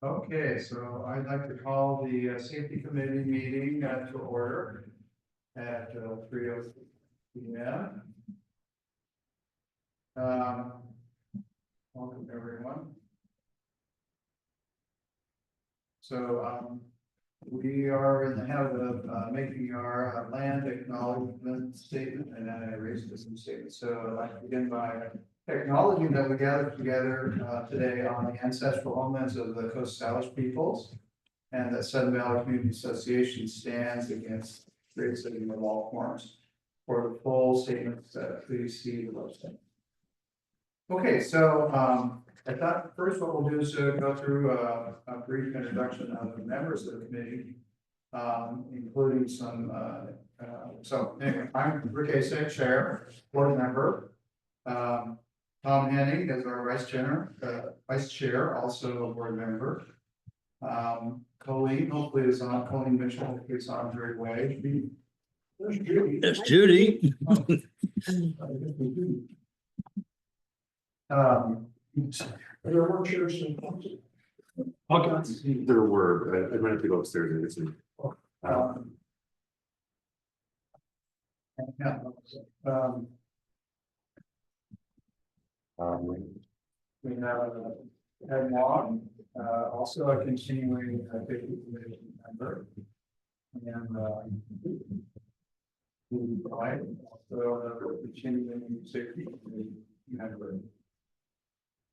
Okay, so I'd like to call the safety committee meeting to order at 3:06 p.m. Welcome everyone. So we are in the habit of making our land acknowledgement statement, and then I raised this statement. So I'd like to begin by acknowledging that we gathered together today on the ancestral homelands of the Coast Salish peoples, and that Sun Valley Community Association stands against racism of all forms. For the full statements, please see the website. Okay, so I thought first what we'll do is go through a brief introduction of the members of the committee, including some. So anyway, I'm Rick Asai, chair, board member. Tom Henning is our vice chair, also a board member. Kolleen, hopefully is on. Kolleen Mitchell, hopefully is on her way. There's Judy. That's Judy. There were chairs and There were, I might have to go upstairs and we have Wang, also a continuing safety committee member, and Judy White, also a continuing safety committee member.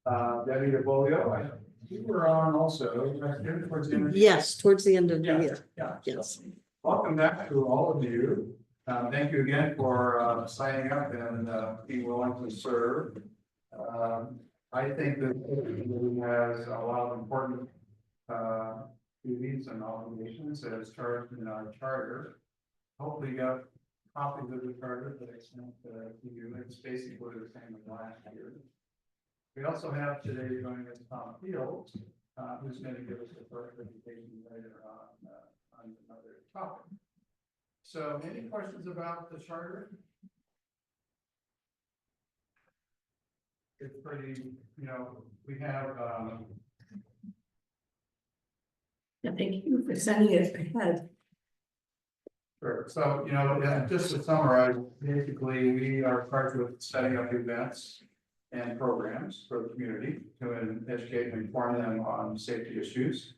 Davolio, you were on also towards the end. Yes, towards the end of the year. Yeah. Yes. Welcome back to all of you. Thank you again for signing up and being willing to serve. I think that the committee has a lot of important duties and obligations as charged in our charter. Hopefully you got copies of the charter that I sent to you. It's basically the same as last year. We also have today joining us Tom Fields, who's going to give us a first presentation later on another topic. So, any questions about the charter? It's pretty, we have. Thank you for sending it ahead. Sure. So, just to summarize, basically, we are charged with setting up events and programs for the community to educate and inform them on safety issues,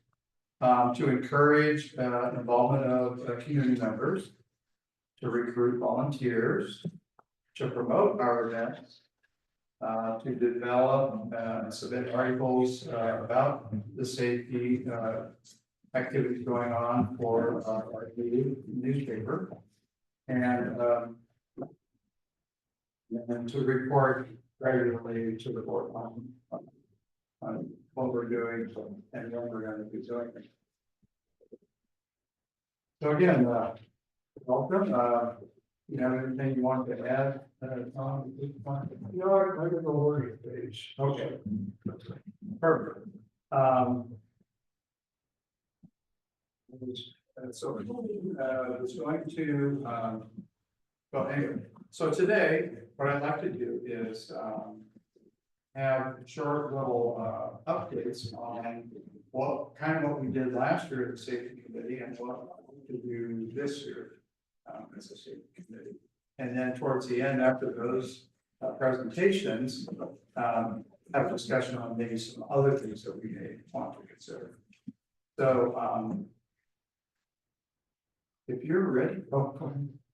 to encourage involvement of community members, to recruit volunteers, to promote our events, to develop and submit articles about the safety activities going on for our newspaper, and to report regularly to the board on what we're doing and when we're going to be doing it. So again, welcome. You have anything you want to add, Tom? No, I got the wording page. Okay, perfect. So it's going to well, anyway. So today, what I'd like to do is have short little updates on what we did last year at the safety committee and what to do this year as a safety committee. And then towards the end, after those presentations, have a discussion on maybe some other things that we may want to consider. So if you're ready,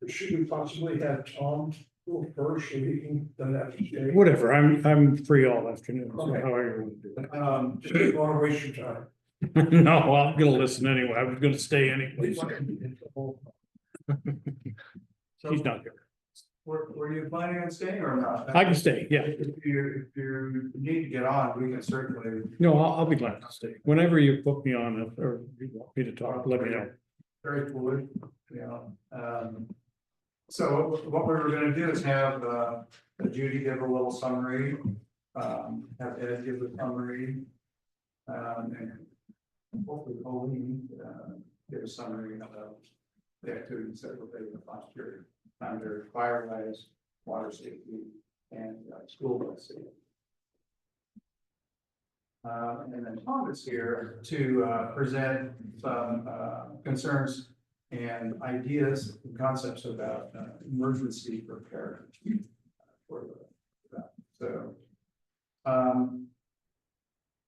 should we possibly have Tom go first so he can then after? Whatever, I'm free all afternoon, so Okay. however you want to do Just don't want to waste your time. it. No, I'm gonna listen anyway, I was gonna stay anyway. So He's not here. were you planning on staying or not? I can stay, yeah. If you need to get on, we can certainly. No, I'll be glad to stay. Whenever you put me on or you want me to talk, let me know. Very fluid, so what we were gonna do is have Judy give a little summary, have Ed give a summary. And hopefully Kolleen give a summary of the activities that were done last year under Firewise, water safety, and school bus safety. And then Tom is here to present some concerns and ideas and concepts about emergency preparedness. For that. So,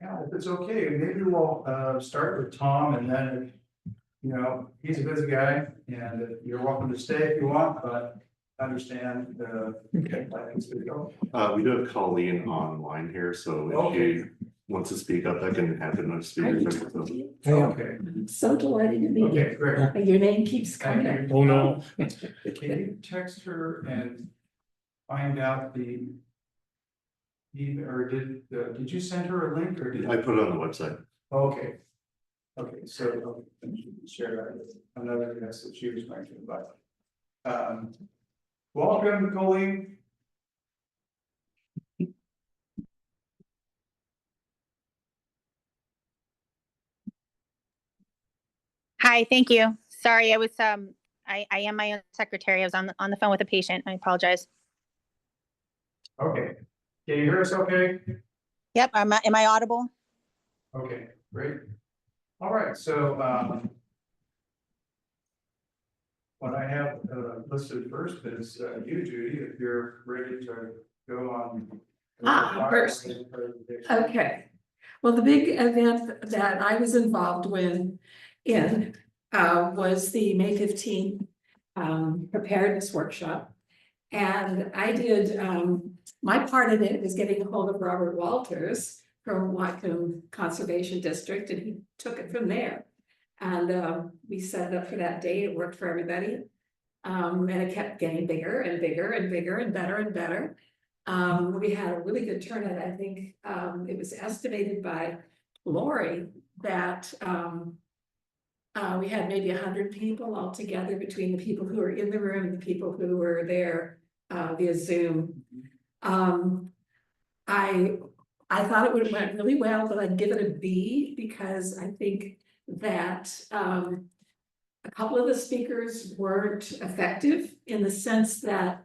yeah, if it's okay, maybe we'll start with Tom, and then, you know, he's a busy guy, and you're welcome to stay if you want, but understand the. Okay. We do have Colleen online here, so if Okay. she wants to speak up, that can happen on speaker. So Okay, I'm so delighted to meet you. okay, great. Your name keeps Thank coming. you. Oh, no. Can you text her and find out or did you send her a link or did? I put it on the website. Okay. Okay, so share that with another guest that she was going to invite. Welcome, Kolleen. Hi, thank you. Sorry, I am my own secretary. I was on the phone with a patient. I apologize. Okay, can you hear us okay? Yep, am I audible? Okay, great. All right, so what I have listed first is you, Judy, if you're ready to go on. First. Okay. Well, the big event that I was involved in was the May 15 preparedness workshop. And I did, my part in it was getting a hold of Robert Walters from Whatcom Conservation District, and he took it from there. And we set it up for that day. It worked for everybody. And it kept getting bigger and bigger and bigger and better and better. We had a really good turnout. I think it was estimated by Lori that we had maybe 100 people all together between the people who were in the room and the people who were there via Zoom. I thought it went really well, but I'd give it a B because I think that a couple of the speakers weren't effective in the sense that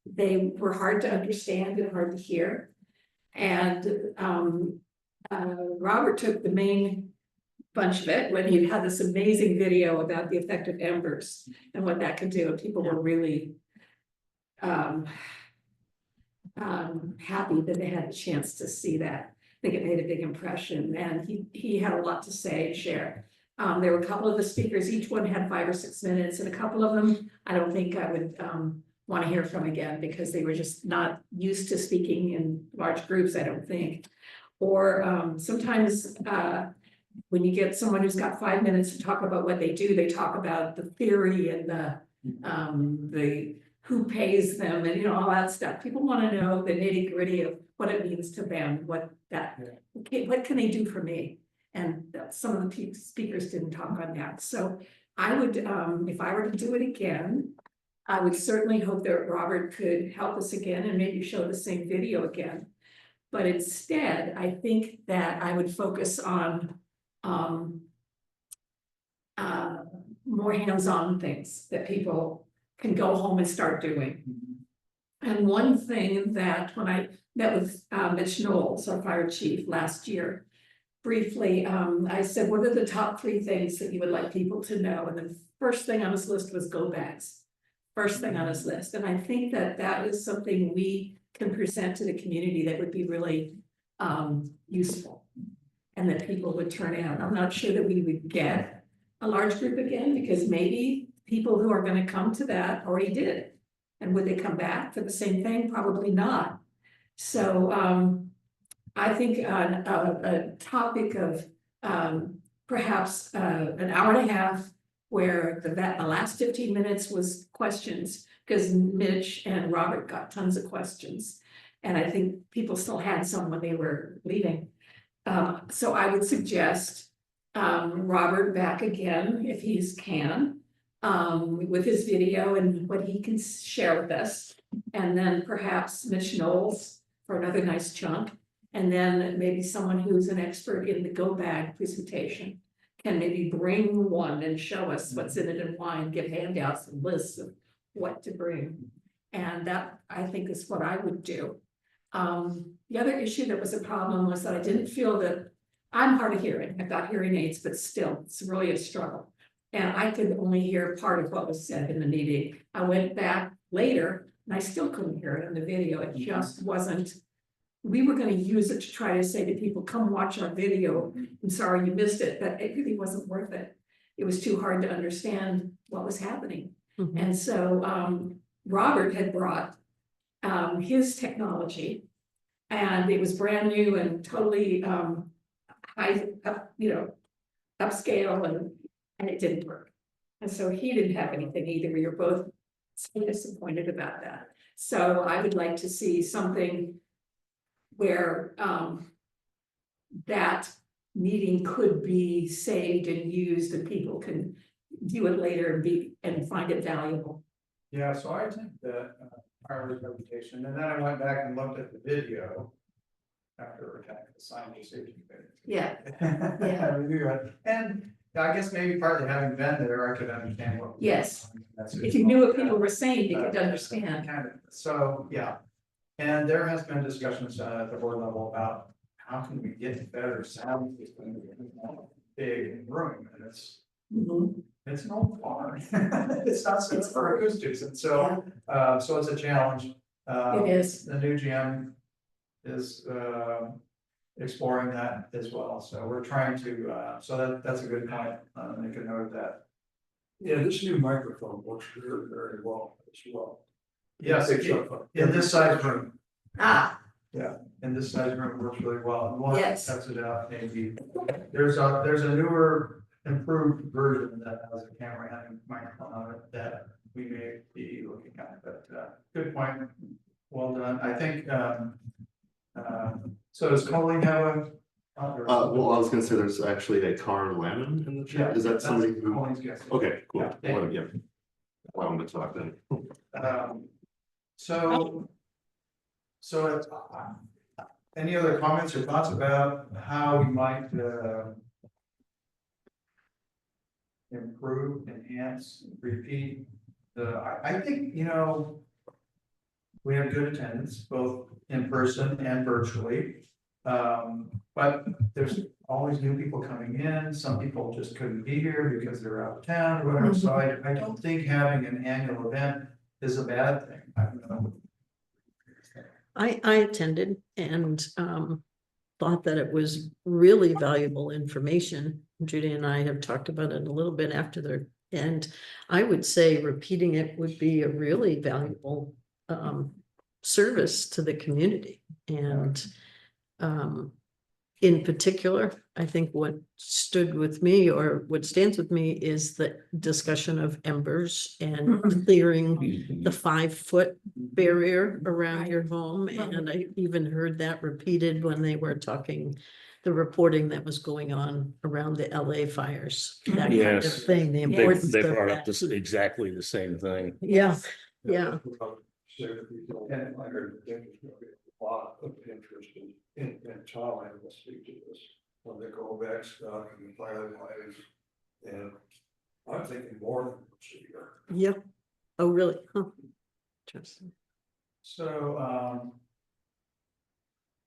they were hard to understand and hard to hear. And Robert took the main bunch of it when he had this amazing video about the effect of embers and what that could do. And people were really happy that they had a chance to see that. I think it made a big impression, and he had a lot to say and share. There were a couple of the speakers, each one had 5 or 6 minutes, and a couple of them I don't think I would want to hear from again because they were just not used to speaking in large groups, I don't think. Or sometimes when you get someone who's got 5 minutes to talk about what they do, they talk about the theory and the who pays them and all that stuff. People want to know the nitty-gritty of what it means to them, what can they do for me? And some of the speakers didn't talk on that. So I would, if I were to do it again, I would certainly hope that Robert could help us again and maybe show the same video again. But instead, I think that I would focus on more hands-on things that people can go home and start doing. And one thing that when I met with Mitch Knowles, our fire chief last year, briefly, I said, what are the top 3 things that you would like people to know? And the first thing on his list was go bags. First thing on his list. And I think that that is something we can present to the community that would be really useful and that people would turn out. I'm not sure that we would get a large group again because maybe people who are going to come to that already did it. And would they come back for the same thing? Probably not. So I think a topic of perhaps an hour and a half where the last 15 minutes was questions because Mitch and Robert got tons of questions. And I think people still had some when they were leaving. So I would suggest Robert back again if he can with his video and what he can share with us. And then perhaps Mitch Knowles for another nice chunk. And then maybe someone who's an expert in the go bag presentation can maybe bring one and show us what's in it and why and give handouts and lists of what to bring. And that I think is what I would do. The other issue that was a problem was that I didn't feel that, I'm hard of hearing, I've got hearing aids, but still, it's really a struggle. And I could only hear part of what was said in the meeting. I went back later and I still couldn't hear it in the video. It just wasn't. We were gonna use it to try to say to people, come watch our video. I'm sorry you missed it, but it really wasn't worth it. It was too hard to understand what was happening. Mhm. And so Robert had brought his technology. And it was brand new and totally high, upscale and it didn't work. And so he didn't have anything either. We were both so disappointed about that. So I would like to see something where that meeting could be saved and used and people can view it later and find it valuable. Yeah, so I think that Firewise presentation, and then I went back and looked at the video after kind of assigned the safety committee. Yeah. Yeah. Review it. And I guess maybe partly having been there, I could understand what. Yes. That's If you knew what people were saying, you could understand. Kind of, so, yeah. And there has been discussions at the board level about how can we get better sound system in a big room, and it's an old farm. It's not so for acoustics, and so, so it's a challenge. It is. The new gym is exploring that as well, so we're trying to, so that's a good point, make a note of that. Yeah, this new microphone works very, very well as well. Yes, Picks up in this size room, Ah, in this size room works really well, and we'll Yes. test it out, maybe. There's a newer, improved version that has a camera and microphone on it that we may be looking at, but, good point. Well done, I think, so does Colleen have a? Well, I was gonna say there's actually a Car Lemon in the chat. Is that that's somebody who? Colleen's guess. Okay, cool. Yeah. Yeah. Allow him to talk then. So any other comments or thoughts about how we might improve, enhance, repeat I think, we have good attendance, both in person and virtually. But there's always new people coming in. Some people just couldn't be here because they're out of town or whatever. So I don't think having an annual event is a bad thing. I don't know. I attended and thought that it was really valuable information. Judy and I have talked about it a little bit after the end. I would say repeating it would be a really valuable service to the community. And in particular, I think what stood with me or what stands with me is the discussion of embers and clearing the 5-foot barrier around your home. And I even heard that repeated when they were talking, the reporting that was going on around the LA fires. That kind of Yes. thing, the They importance of brought up that. this exactly the same thing. Yeah, yeah. And I heard there's a lot of interest in Tom, and will speak to this, when they go back stuff and Firewise. And I'm thinking more than once a year. Yep. Oh, really? Huh. Interesting. So,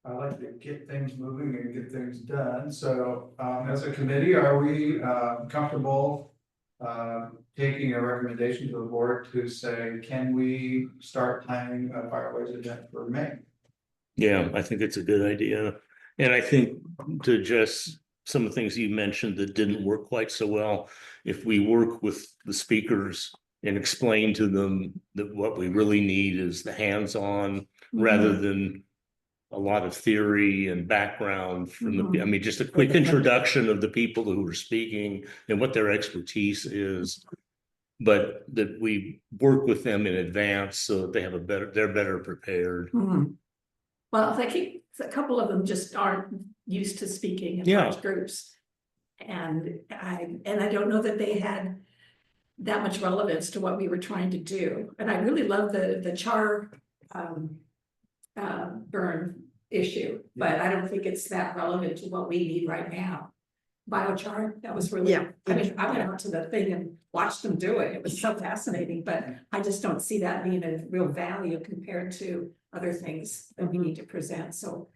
I like to get things moving and get things done. So, as a committee, are we comfortable taking a recommendation to the board to say, can we start planning a Firewise event for May? Yeah, I think it's a good idea. And I think to address some of the things you mentioned that didn't work quite so well, if we work with the speakers and explain to them that what we really need is the hands-on rather than a lot of theory and background from the, I mean, just a quick introduction of the people who are speaking and what their expertise is. But that we work with them in advance so that they have they're better prepared. Well, I think a couple of them just aren't used to speaking in Yeah. large groups. And I don't know that they had that much relevance to what we were trying to do. And I really love the char burn issue, but I don't think it's that relevant to what we need right now. Biochar, that was really, Yeah. I mean, I went out to the thing and watched them do it. It was so fascinating, but I just don't see that being a real value compared to other things that we need to present. So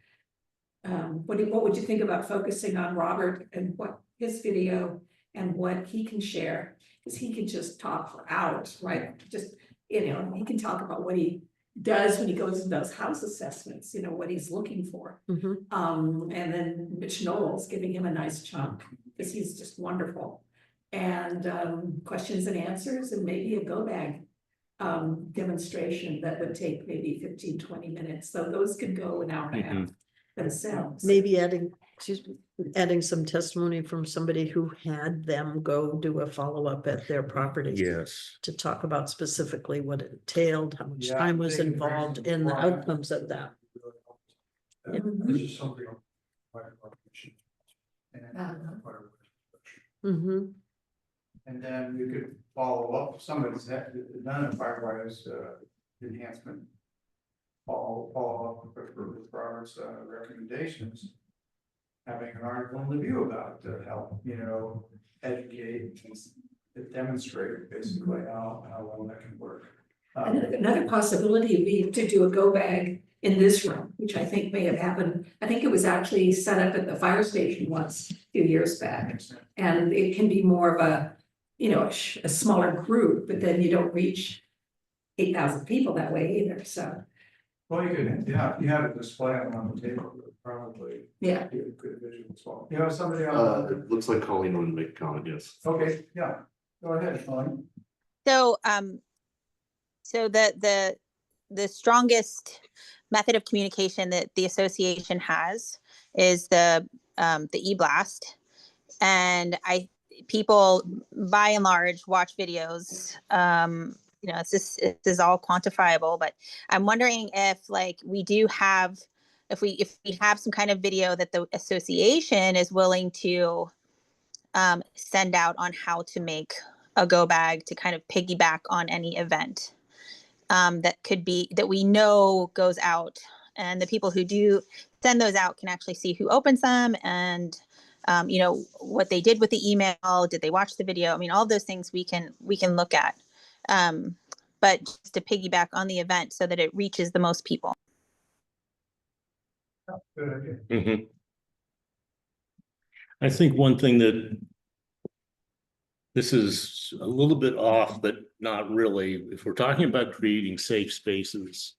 what would you think about focusing on Robert and what his video and what he can share? Because he can just talk for hours, right? Just, he can talk about what he does when he goes and does house assessments, what he's looking for. Mhm. And then Mitch Knowles giving him a nice chunk, because he's just wonderful. And questions and answers, and maybe a go bag demonstration that would take maybe 15-20 minutes. So those could go an hour and a half themselves. Maybe adding some testimony from somebody who had them go do a follow-up at their property. Yes. To talk about specifically what it entailed, how much Yeah, time was thank you. involved in the outcomes of that. This is something. Mm-hmm. And then we could follow up, somebody's done a Firewise enhancement. Follow up with Robert's recommendations. Having an article in the View about to help, educate and demonstrate basically how well that can work. Another possibility would be to do a go bag in this room, which I think may have happened. I think it was actually set up at the fire station once a few years back. And it can be more of a, a smaller group, but then you don't reach 8,000 people that way either, so. Well, you could, you have a display on the table, probably. Yeah. Be a good visual as well. You have somebody It looks like Colleen wanted to make a comment, yes. Okay, yeah, go ahead, Colleen. So, so the strongest method of communication that the association has is the e-blast. And people by and large watch videos. This is all quantifiable, but I'm wondering if we have some kind of video that the association is willing to send out on how to make a go bag to kind of piggyback on any event that we know goes out, and the people who do send those out can actually see who opens them and what they did with the email. Did they watch the video? I mean, all those things we can look at, but just to piggyback on the event so that it reaches the most people. Good idea. Mhm. I think one thing that this is a little bit off, but not really. If we're talking about creating safe spaces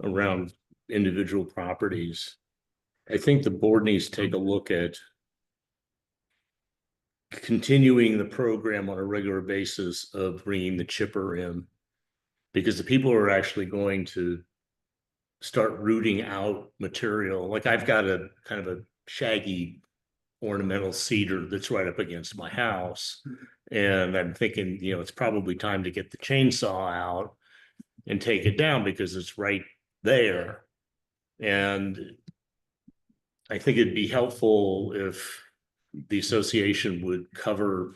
around individual properties, I think the board needs to take a look at continuing the program on a regular basis of bringing the chipper in, because the people are actually going to start rooting out material. Like I've got a kind of a shaggy ornamental cedar that's right up against my house. And I'm thinking, it's probably time to get the chainsaw out and take it down because it's right there. And I think it'd be helpful if the association would cover,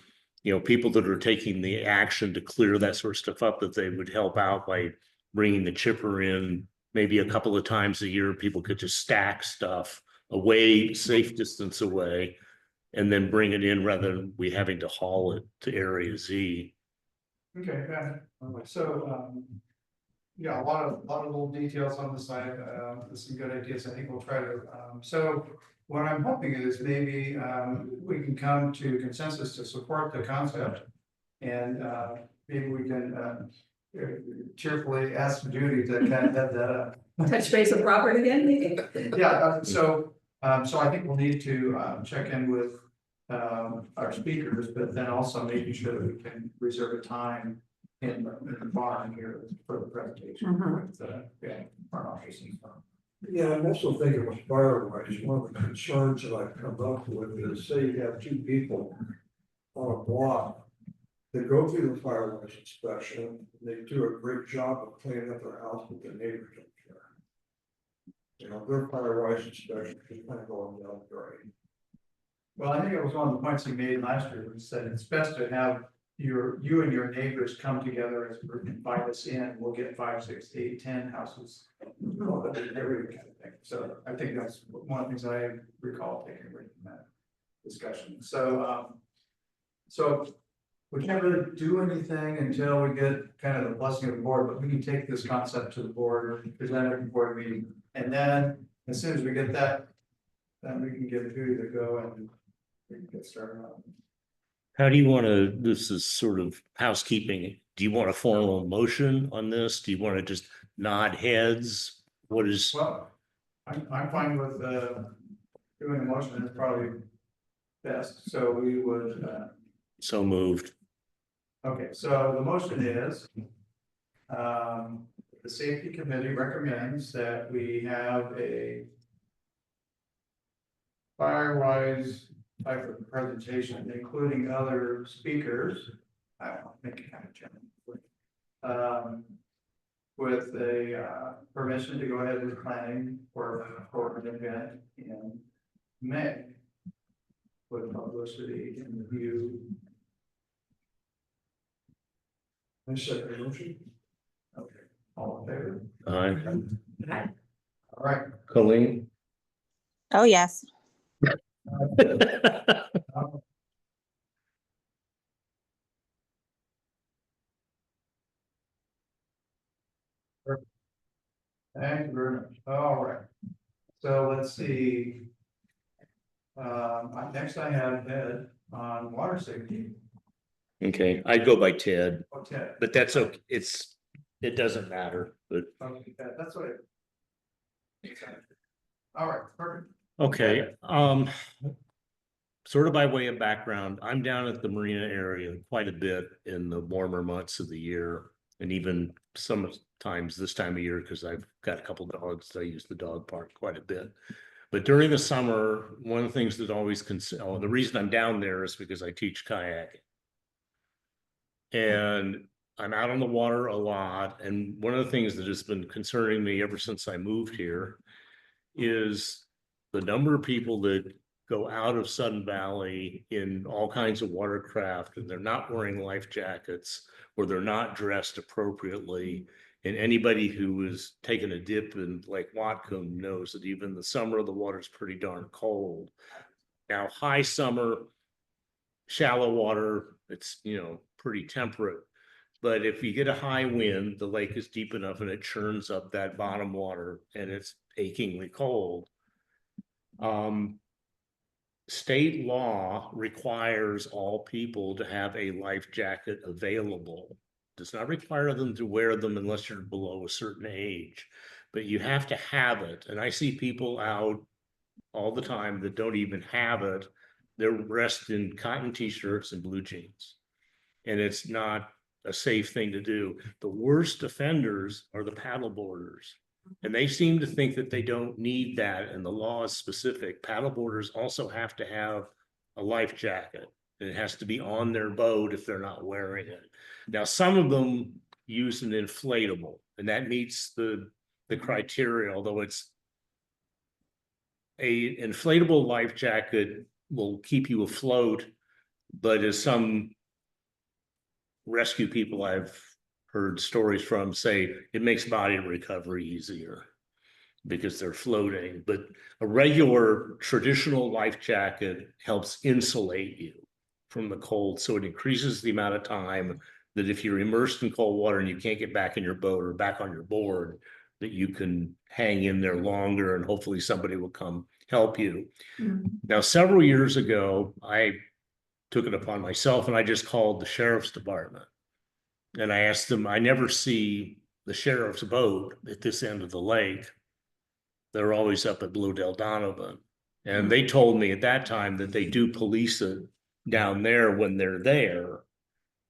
people that are taking the action to clear that sort of stuff up, that they would help out by bringing the chipper in maybe a couple of times a year. People could just stack stuff away, safe distance away, and then bring it in rather than we having to haul it to Area Z. Okay, got it. So, yeah, a lot of little details on the side, there's some good ideas. I think we'll try to, so what I'm hoping is maybe, we can come to consensus to support the concept. And, maybe we can, cheerfully ask Judy to kind of head that up. Touch base with Robert again, maybe? Yeah, so I think we'll need to check in with our speakers, but then also making sure that we can reserve a time in the barn here for the presentation. With our office and stuff. Yeah, I'm also thinking with Firewise, one of the concerns that I've come up with is, say you have two people on a block. They go through the Firewise inspection, they do a great job of cleaning up their house, but the neighbors don't care. Their Firewise inspection is kind of going down the drain. Well, I think it was one of the points he made last year, was that it's best to have you and your neighbors come together as a group and invite us in. We'll get 5, 6, 8, 10 houses. Every kind of thing. So I think that's one of the things I recall taking away from that discussion. So, we can't really do anything until we get kind of the blessing of the board, but we can take this concept to the board, present it at the board meeting. And then as soon as we get that then we can give Judy the go and we can get started on it. How do you want to, this is sort of housekeeping. Do you want a formal motion on this? Do you want to just nod heads? What is, Well, I'm fine with, doing a motion, it's probably best, so we would, so moved? okay, so the motion is. The safety committee recommends that we have a. Firewise type of presentation, including other speakers. I don't know, make it kind of general. With a, permission to go ahead with planning for an event in May. With publicity in the View. I second the motion. Okay, all in favor? Aye. All right. Colleen? Oh, yes. Thank you very much. All right. So let's see. Next I have Ed on water safety. Okay, I'd go by Ted, Okay. but that's okay. It doesn't matter, but Okay, that's what it. All right, perfect. okay, sort of by way of background, I'm down at the marina area quite a bit in the warmer months of the year. And even sometimes this time of year, because I've got a couple dogs, I use the dog park quite a bit. But during the summer, one of the things that always the reason I'm down there is because I teach kayaking. And I'm out on the water a lot. And one of the things that has been concerning me ever since I moved here is the number of people that go out of Sun Valley in all kinds of watercraft and they're not wearing life jackets or they're not dressed appropriately. And anybody who is taking a dip in Lake Whatcom knows that even the summer, the water's pretty darn cold. Now, high summer, shallow water, it's, pretty temperate. But if you get a high wind, the lake is deep enough and it churns up that bottom water and it's achingly cold. State law requires all people to have a life jacket available. Does not require them to wear them unless you're below a certain age, but you have to have it. And I see people out all the time that don't even have it. They're dressed in cotton t-shirts and blue jeans. And it's not a safe thing to do. The worst offenders are the paddleboarders. And they seem to think that they don't need that, and the law is specific. Paddleboarders also have to have a life jacket. And it has to be on their boat if they're not wearing it. Now, some of them use an inflatable, and that meets the criteria, although it's a inflatable life jacket will keep you afloat, but as some rescue people I've heard stories from say, it makes body recovery easier because they're floating. But a regular traditional life jacket helps insulate you from the cold. So it increases the amount of time that if you're immersed in cold water and you can't get back in your boat or back on your board, that you can hang in there longer and hopefully somebody will come help you. Mm-hmm. Now, several years ago, I took it upon myself and I just called the sheriff's department. And I asked them, I never see the sheriff's boat at this end of the lake. They're always up at Blue Del Donovan. And they told me at that time that they do police it down there when they're there.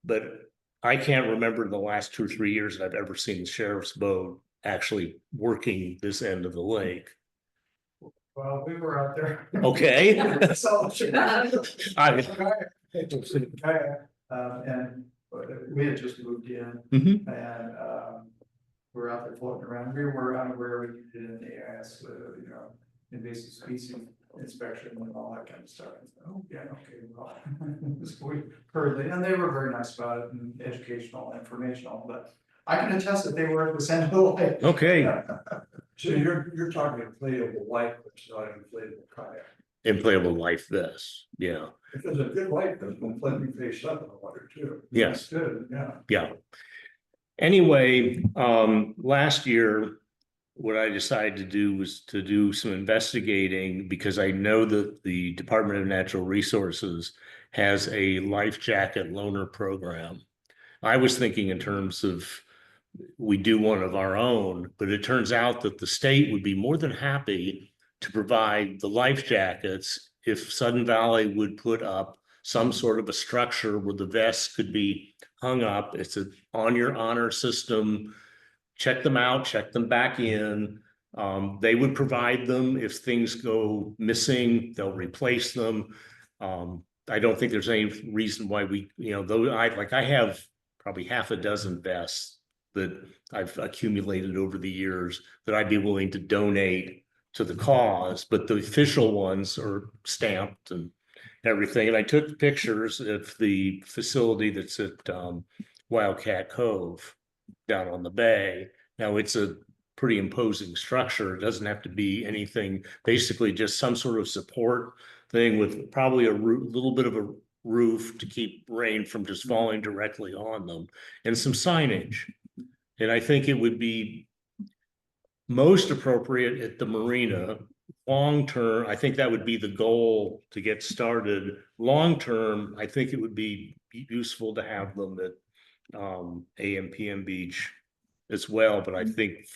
But I can't remember the last 2 or 3 years that I've ever seen the sheriff's boat actually working this end of the lake. Well, we were out there. Okay. So, I, and we had just moved in Mhm. and, we're out there floating around. We were unaware we did an AIS, invasive species inspection and all that kind of stuff. Oh, yeah, okay, well. So we heard it, and they were very nice about it and educational, informational, but I can attest that they were at the end of the lake. okay. So you're talking inflatable life, it's not an inflatable kayak. Inflatable life vest. Yeah. If there's a good life, there's one plenty face up in the water too. Yes. Good, yeah. Yeah. Anyway, last year, what I decided to do was to do some investigating because I know that the Department of Natural Resources has a life jacket loaner program. I was thinking in terms of we do one of our own, but it turns out that the state would be more than happy to provide the life jackets if Sudden Valley would put up some sort of a structure where the vests could be hung up. It's a on your honor system. Check them out, check them back in. They would provide them. If things go missing, they'll replace them. I don't think there's any reason why we, though I have probably half a dozen vests that I've accumulated over the years that I'd be willing to donate to the cause, but the official ones are stamped and everything. And I took pictures of the facility that's at Wildcat Cove down on the bay. Now it's a pretty imposing structure. It doesn't have to be anything, basically just some sort of support thing with probably a little bit of a roof to keep rain from just falling directly on them and some signage. And I think it would be most appropriate at the marina. Long term, I think that would be the goal to get started. Long term, I think it would be useful to have them at AM/PM Beach as well. But I think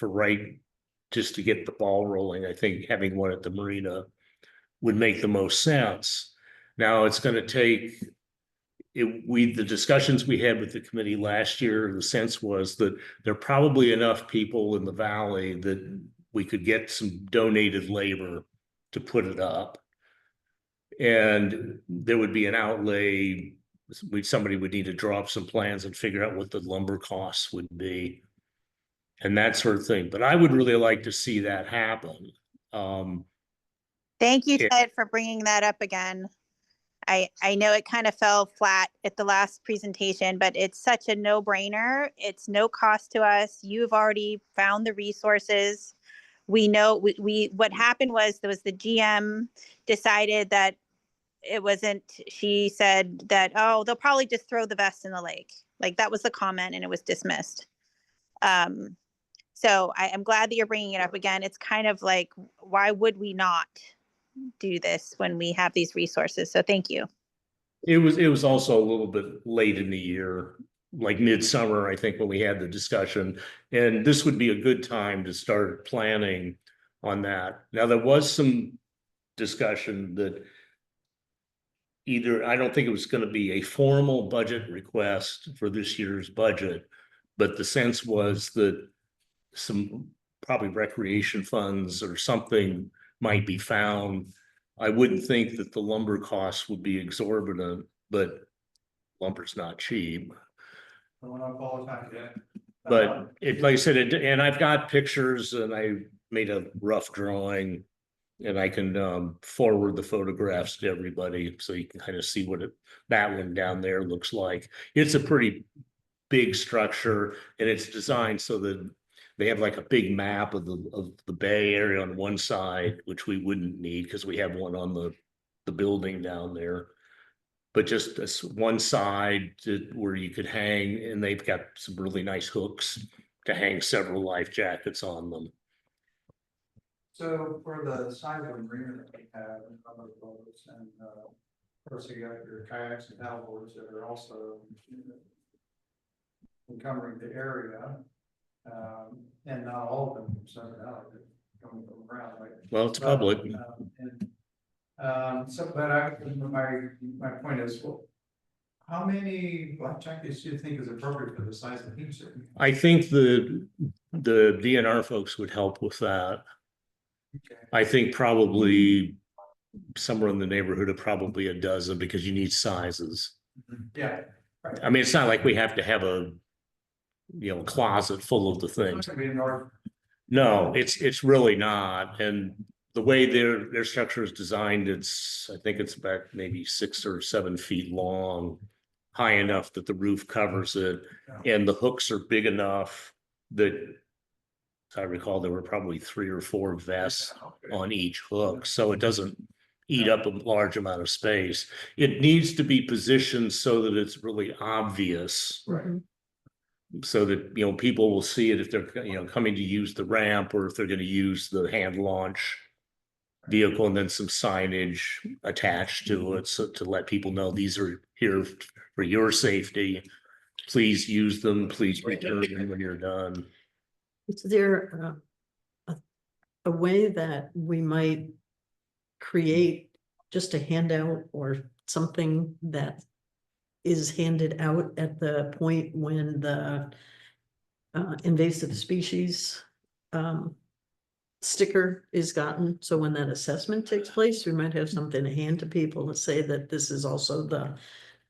just to get the ball rolling, I think having one at the marina would make the most sense. Now it's going to take the discussions we had with the committee last year, the sense was that there are probably enough people in the valley that we could get some donated labor to put it up. And there would be an outlay. Somebody would need to draw up some plans and figure out what the lumber costs would be and that sort of thing. But I would really like to see that happen. Thank you, Ted, for bringing that up again. I know it kind of fell flat at the last presentation, but it's such a no-brainer. It's no cost to us. You've already found the resources. We know what happened was there was the GM decided that it wasn't, she said that, oh, they'll probably just throw the vests in the lake. Like that was the comment and it was dismissed. So I'm glad that you're bringing it up again. It's kind of like, why would we not do this when we have these resources? So thank you. It was also a little bit late in the year, like midsummer, I think, when we had the discussion, and this would be a good time to start planning on that. Now, there was some discussion that I don't think it was going to be a formal budget request for this year's budget, but the sense was that some probably recreation funds or something might be found. I wouldn't think that the lumber costs would be exorbitant, but lumber's not cheap. I want to apologize yet. But like I said, and I've got pictures and I made a rough drawing and I can forward the photographs to everybody so you can kind of see what that one down there looks like. It's a pretty big structure and it's designed so that they have like a big map of the bay area on one side, which we wouldn't need because we have one on the building down there. But just this one side where you could hang, and they've got some really nice hooks to hang several life jackets on them. So for the size of the marina that we have and other boats, and of course you got your kayaks and paddleboards that are also encumbering the area. And not all of them from Southern Valley, coming from around, right? Well, it's public. My point is, well, how many life jackets do you think is appropriate for the size of the beach? I think the DNR folks would help with that. Okay. I think probably somewhere in the neighborhood of probably a dozen because you need sizes. Yeah. Right. I mean, it's not like we have to have a closet full of the things. No, it's really not. And the way their structure is designed, I think it's about maybe 6 or 7 feet long, high enough that the roof covers it. And the hooks are big enough that, as I recall, there were probably 3 or 4 vests on each hook. So it doesn't eat up a large amount of space. It needs to be positioned so that it's really obvious. Right. so that, you know, people will see it if they're, you know, coming to use the ramp or if they're going to use the hand launch vehicle, and then some signage attached to it, so to let people know these are here for your safety. Please use them. Please return them when you're done. Is there a way that we might create just a handout or something that is handed out at the point when the invasive species sticker is gotten? So when that assessment takes place, we might have something to hand to people to say that this is also the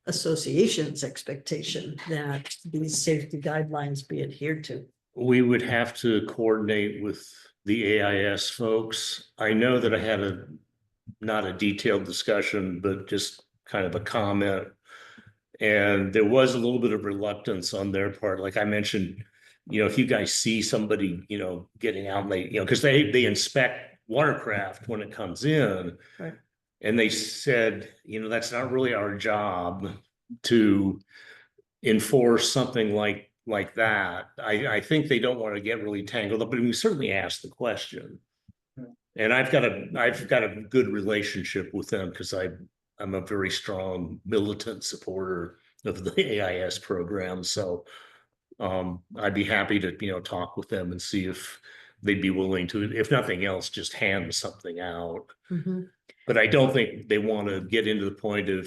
association's expectation that these safety guidelines be adhered to. We would have to coordinate with the AIS folks. I know that I had not a detailed discussion, but just kind of a comment. And there was a little bit of reluctance on their part. Like I mentioned, you know, if you guys see somebody, you know, getting out late, you know, because they inspect watercraft when it comes in. Right. And they said, you know, that's not really our job to enforce something like that. I think they don't want to get really tangled up, but we certainly ask the question. And I've got a good relationship with them because I'm a very strong militant supporter of the AIS program. So I'd be happy to, you know, talk with them and see if they'd be willing to, if nothing else, just hand something out. Mhm. But I don't think they want to get into the point of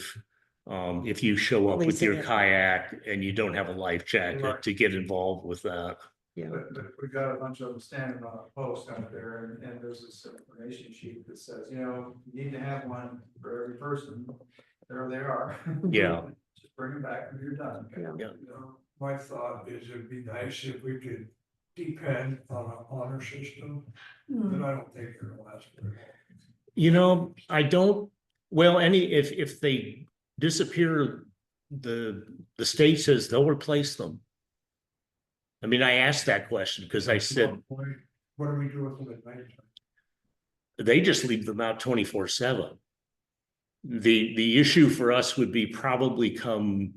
if you show up with Policing your it. kayak and you don't have a life jacket Right. to get involved with that. Yeah. But we got a bunch of them standing on a post out there, and there's this information sheet that says, you know, you need to have one for every person. There they are. Yeah. Just bring them back when you're done. Yeah. Yeah. You know, my thought is it'd be nice if we could depend on an honor system, but I don't think it'll last very long. You know, I don't, well, if they disappear, the state says they'll replace them. I mean, I asked that question because I said, What do we do with them at night time? they just leave them out 24/7. The issue for us would be probably come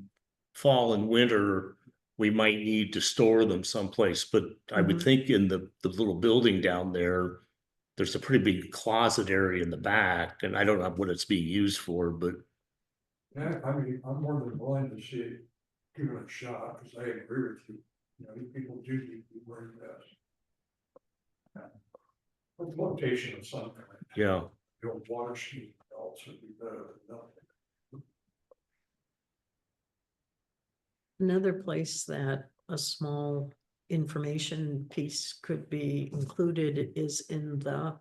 fall and winter, we might need to store them someplace, but I would think in the little building down there, there's a pretty big closet area in the back, and I don't know what it's being used for, but Yeah, I mean, I'm more than willing to see it, give it a shot, because I agree with you. You know, these people do need to be wearing vests. A flotation of some kind. yeah. The old water ski belts would be better than nothing. Another place that a small information piece could be included is in the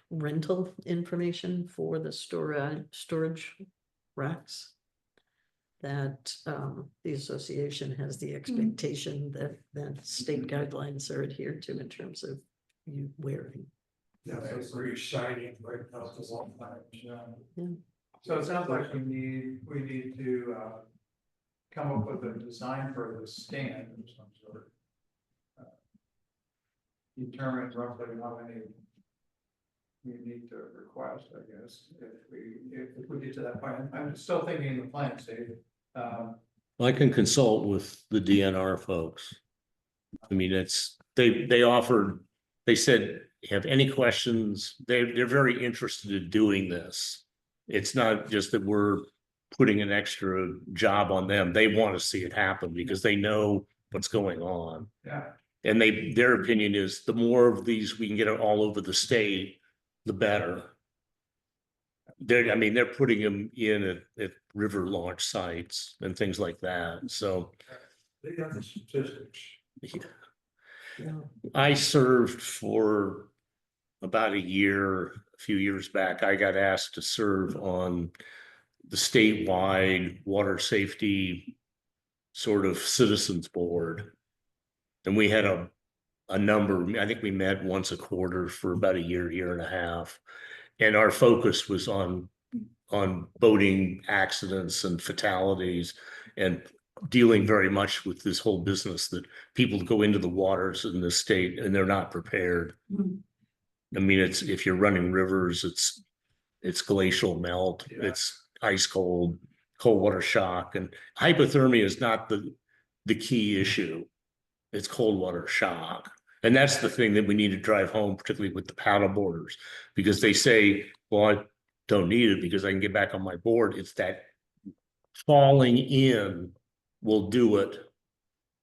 rental information for the storage racks. That the association has the expectation that state guidelines are adhered to in terms of you wearing. Yeah, I agree, signing right now is a long time. Yeah. So it sounds like we need to come up with a design for the stand of some sort. Determine roughly how many we need to request, I guess, if we get to that point. I'm still thinking in the plan stage. I can consult with the DNR folks. I mean, they offered, they said, have any questions? They're very interested in doing this. It's not just that we're putting an extra job on them. They want to see it happen because they know what's going on. Yeah. And their opinion is the more of these we can get all over the state, the better. They're putting them in at river launch sites and things like that. So They got the statistics. I served for about a few years back. I got asked to serve on the statewide water safety sort of citizens board. And we had a number, I think we met once a quarter for about a year and a half. And our focus was on boating accidents and fatalities and dealing very much with this whole business that people go into the waters in the state and they're not prepared. I mean, if you're running rivers, it's glacial melt, it's ice cold water shock, and hypothermia is not the key issue. It's cold water shock. And that's the thing that we need to drive home, particularly with the paddle boarders, because they say, well, I don't need it because I can get back on my board. It's that falling in will do it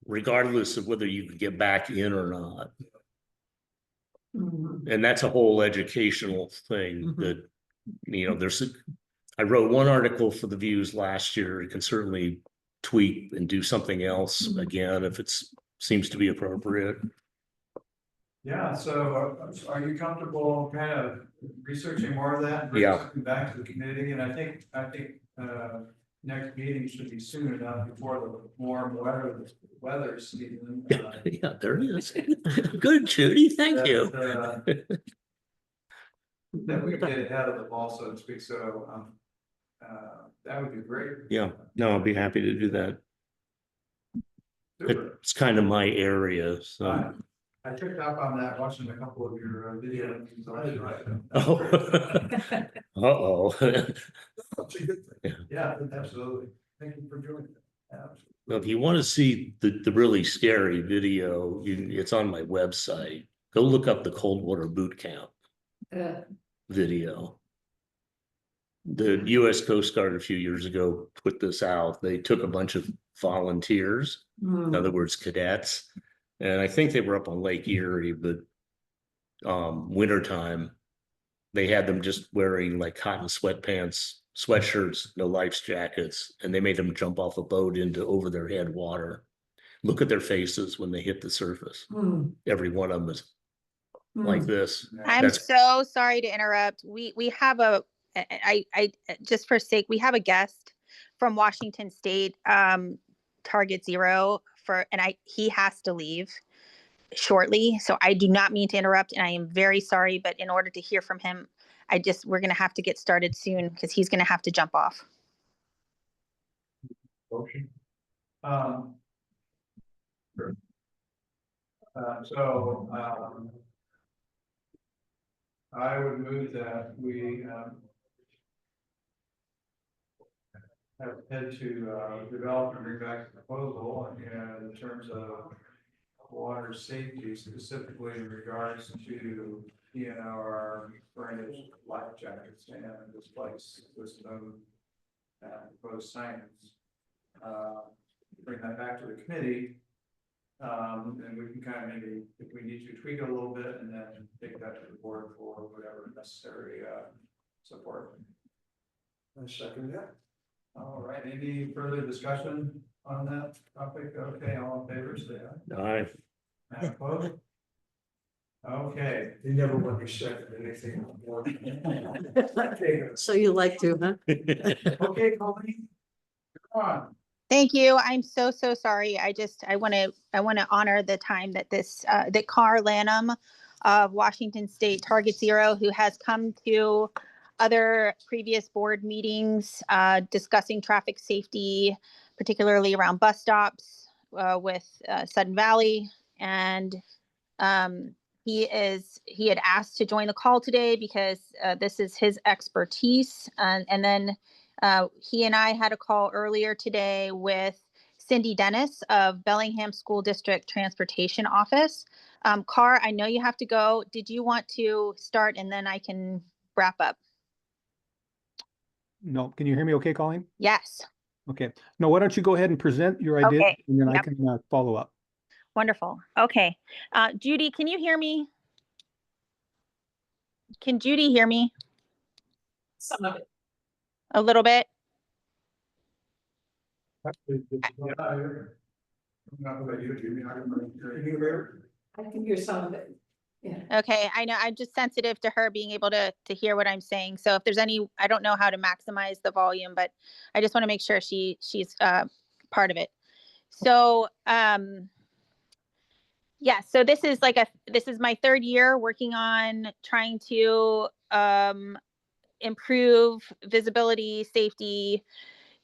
regardless of whether you can get back in or not. Mhm. And that's a whole educational thing Mhm. that, I wrote one article for the Views last year. You can certainly tweak and do something else Mhm. again if seems to be appropriate. Yeah, so are you comfortable kind of researching more of that? And bringing Yeah. something back to the committee, and I think, next meeting should be soon enough before the warm weather season. Yeah, there it is. Good, Judy, thank you. That we get ahead of the ball, so to speak, so, that would be great. Yeah, no, I'll be happy to do that. Super. It's kind of my area, so. I picked up on that watching a couple of your videos. Oh. Uh-oh. That's a good thing. Yeah, absolutely. Thank you for doing that. Absolutely. Well, if you want to see the really scary video, it's on my website. Go look up the cold water boot camp video. The US Coast Guard a few years ago put this out. They took a bunch of volunteers, in other words, cadets. And I think they were up on Lake Erie, but wintertime, they had them just wearing like cotton sweatpants, sweatshirts, no life jackets, and they made them jump off a boat into over their head water. Look at their faces when they hit the surface. Every one of them is like this. I'm That's- so sorry to interrupt. We have I just for sake, we have a guest from Washington State, Target Zero he has to leave shortly. So I do not mean to interrupt, and I am very sorry, but in order to hear from him, we're going to have to get started soon because he's going to have to jump off. Motion. Sure. I would move that we have had to develop and bring back a proposal in terms of water safety, specifically in regards to DNR furnished life jackets and displace system and proposed science. Bring that back to the committee. And we can kind of maybe, if we need to tweak it a little bit, and then take that to the board for whatever necessary support. I second that. All right, any further discussion on that topic? Okay, all in favor, say aye. Aye. And opposed? Okay. He never let me second anything on board. So you like to, huh? Okay, Colleen. Come on. Thank you. I'm so sorry. I want to honor the time that that Carr Lanham of Washington State Target Zero, who has come to other previous board meetings discussing traffic safety, particularly around bus stops with Sudden Valley, and he had asked to join the call today because this is his expertise, and then he and I had a call earlier today with Cindy Dennis of Bellingham School District Transportation Office. Carr, I know you have to go. Did you want to start and then I can wrap up? No, can you hear me okay, Colleen? Yes. Okay. No, why don't you go ahead and present your idea, Okay. and then I Yep. can follow up. Wonderful. Okay. Judy, can you hear me? Can Judy hear me? Some of it. A little bit? I can hear some of it. Yeah. Okay, I know, I'm just sensitive to her being able to hear what I'm saying. So if there's I don't know how to maximize the volume, but I just want to make sure she's part of it. So, yeah, so this is my third year working on trying to improve visibility, safety,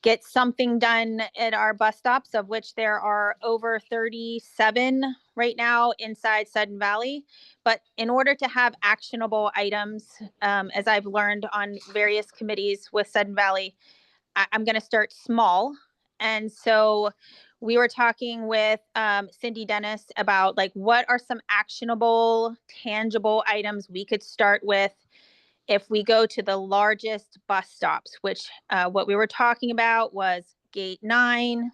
get something done at our bus stops, of which there are over 37 right now inside Sudden Valley. But in order to have actionable items, as I've learned on various committees with Sudden Valley, I'm going to start small And so we were talking with Cindy Dennis about like what are some actionable, tangible items we could start with if we go to the largest bus stops, which what we were talking about was gate 9,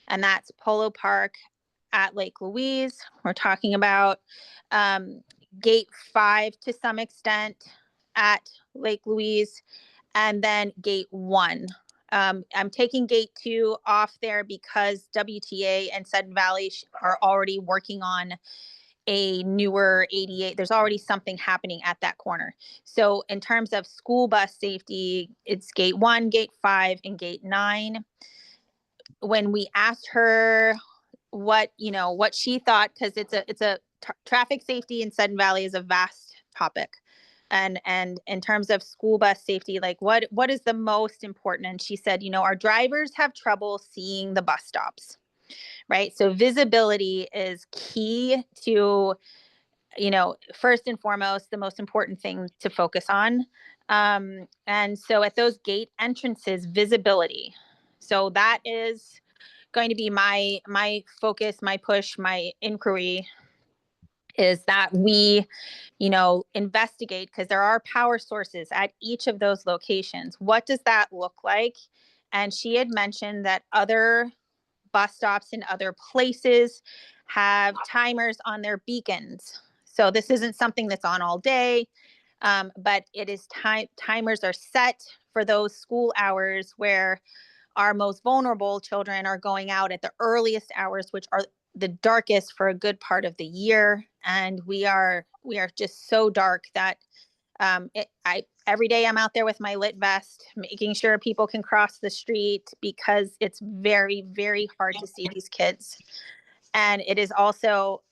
and that's Polo Park at Lake Louise. We're talking about gate 5 to some extent at Lake Louise, and then gate 1. I'm taking gate 2 off there because WTA and Sudden Valley are already working on a newer 88. There's already something happening at that corner. So in terms of school bus safety, it's gate 1, gate 5, and gate 9. When we asked her what she thought, because it's a traffic safety in Sudden Valley is a vast topic. And in terms of school bus safety, like what is the most important? And she said, our drivers have trouble seeing the bus stops, right? So visibility is key to, first and foremost, the most important thing to focus on. And so at those gate entrances, visibility. So that is going to be my focus, my push, my inquiry is that we, investigate, because there are power sources at each of those locations. What does that look like? And she had mentioned that other bus stops in other places have timers on their beacons. So this isn't something that's on all day, but it is timers are set for those school hours where our most vulnerable children are going out at the earliest hours, which are the darkest for a good part of the year. And we are just so dark that every day I'm out there with my lit vest, making sure people can cross the street, because it's very, very hard to see these kids. And it is also,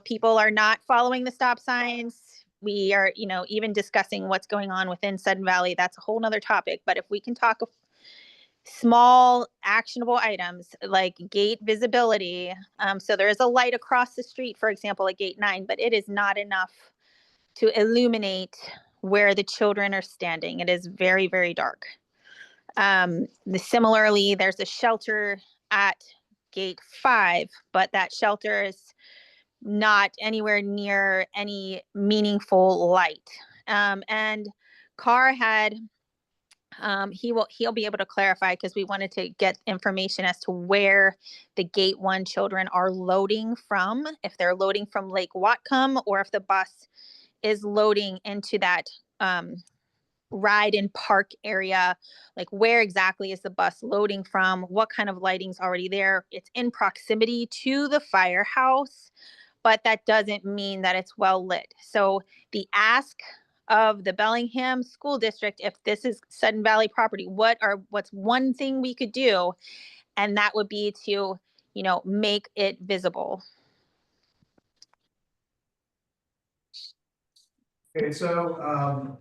people are not following the stop signs. We are, even discussing what's going on within Sudden Valley. That's a whole nother topic. But if we can talk small actionable items like gate visibility. So there is a light across the street, for example, at gate 9, but it is not enough to illuminate where the children are standing. It is very, very dark. Similarly, there's a shelter at gate 5, but that shelter is not anywhere near any meaningful light. And Carr had he'll be able to clarify, because we wanted to get information as to where the gate 1 children are loading from, if they're loading from Lake Whatcom, or if the bus is loading into that ride and park area. Like, where exactly is the bus loading from? What kind of lighting's already there? It's in proximity to the firehouse, but that doesn't mean that it's well lit. So the ask of the Bellingham School District, if this is Sudden Valley property, what's one thing we could do? And that would be to, make it visible. Okay, so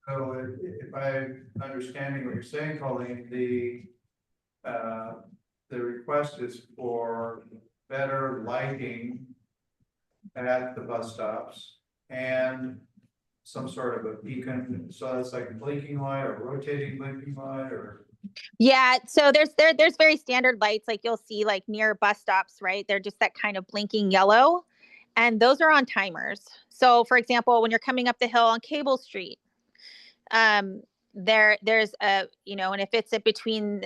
if I'm understanding what you're saying, Colleen, the request is for better lighting at the bus stops and some sort of a beacon, so it's like a blinking light or rotating blinking light, or? Yeah, so there's very standard lights, like you'll see like near bus stops, right? They're just that kind of blinking yellow, and those are on timers. So for example, when you're coming up the hill on Cable Street, there's a, and if it's between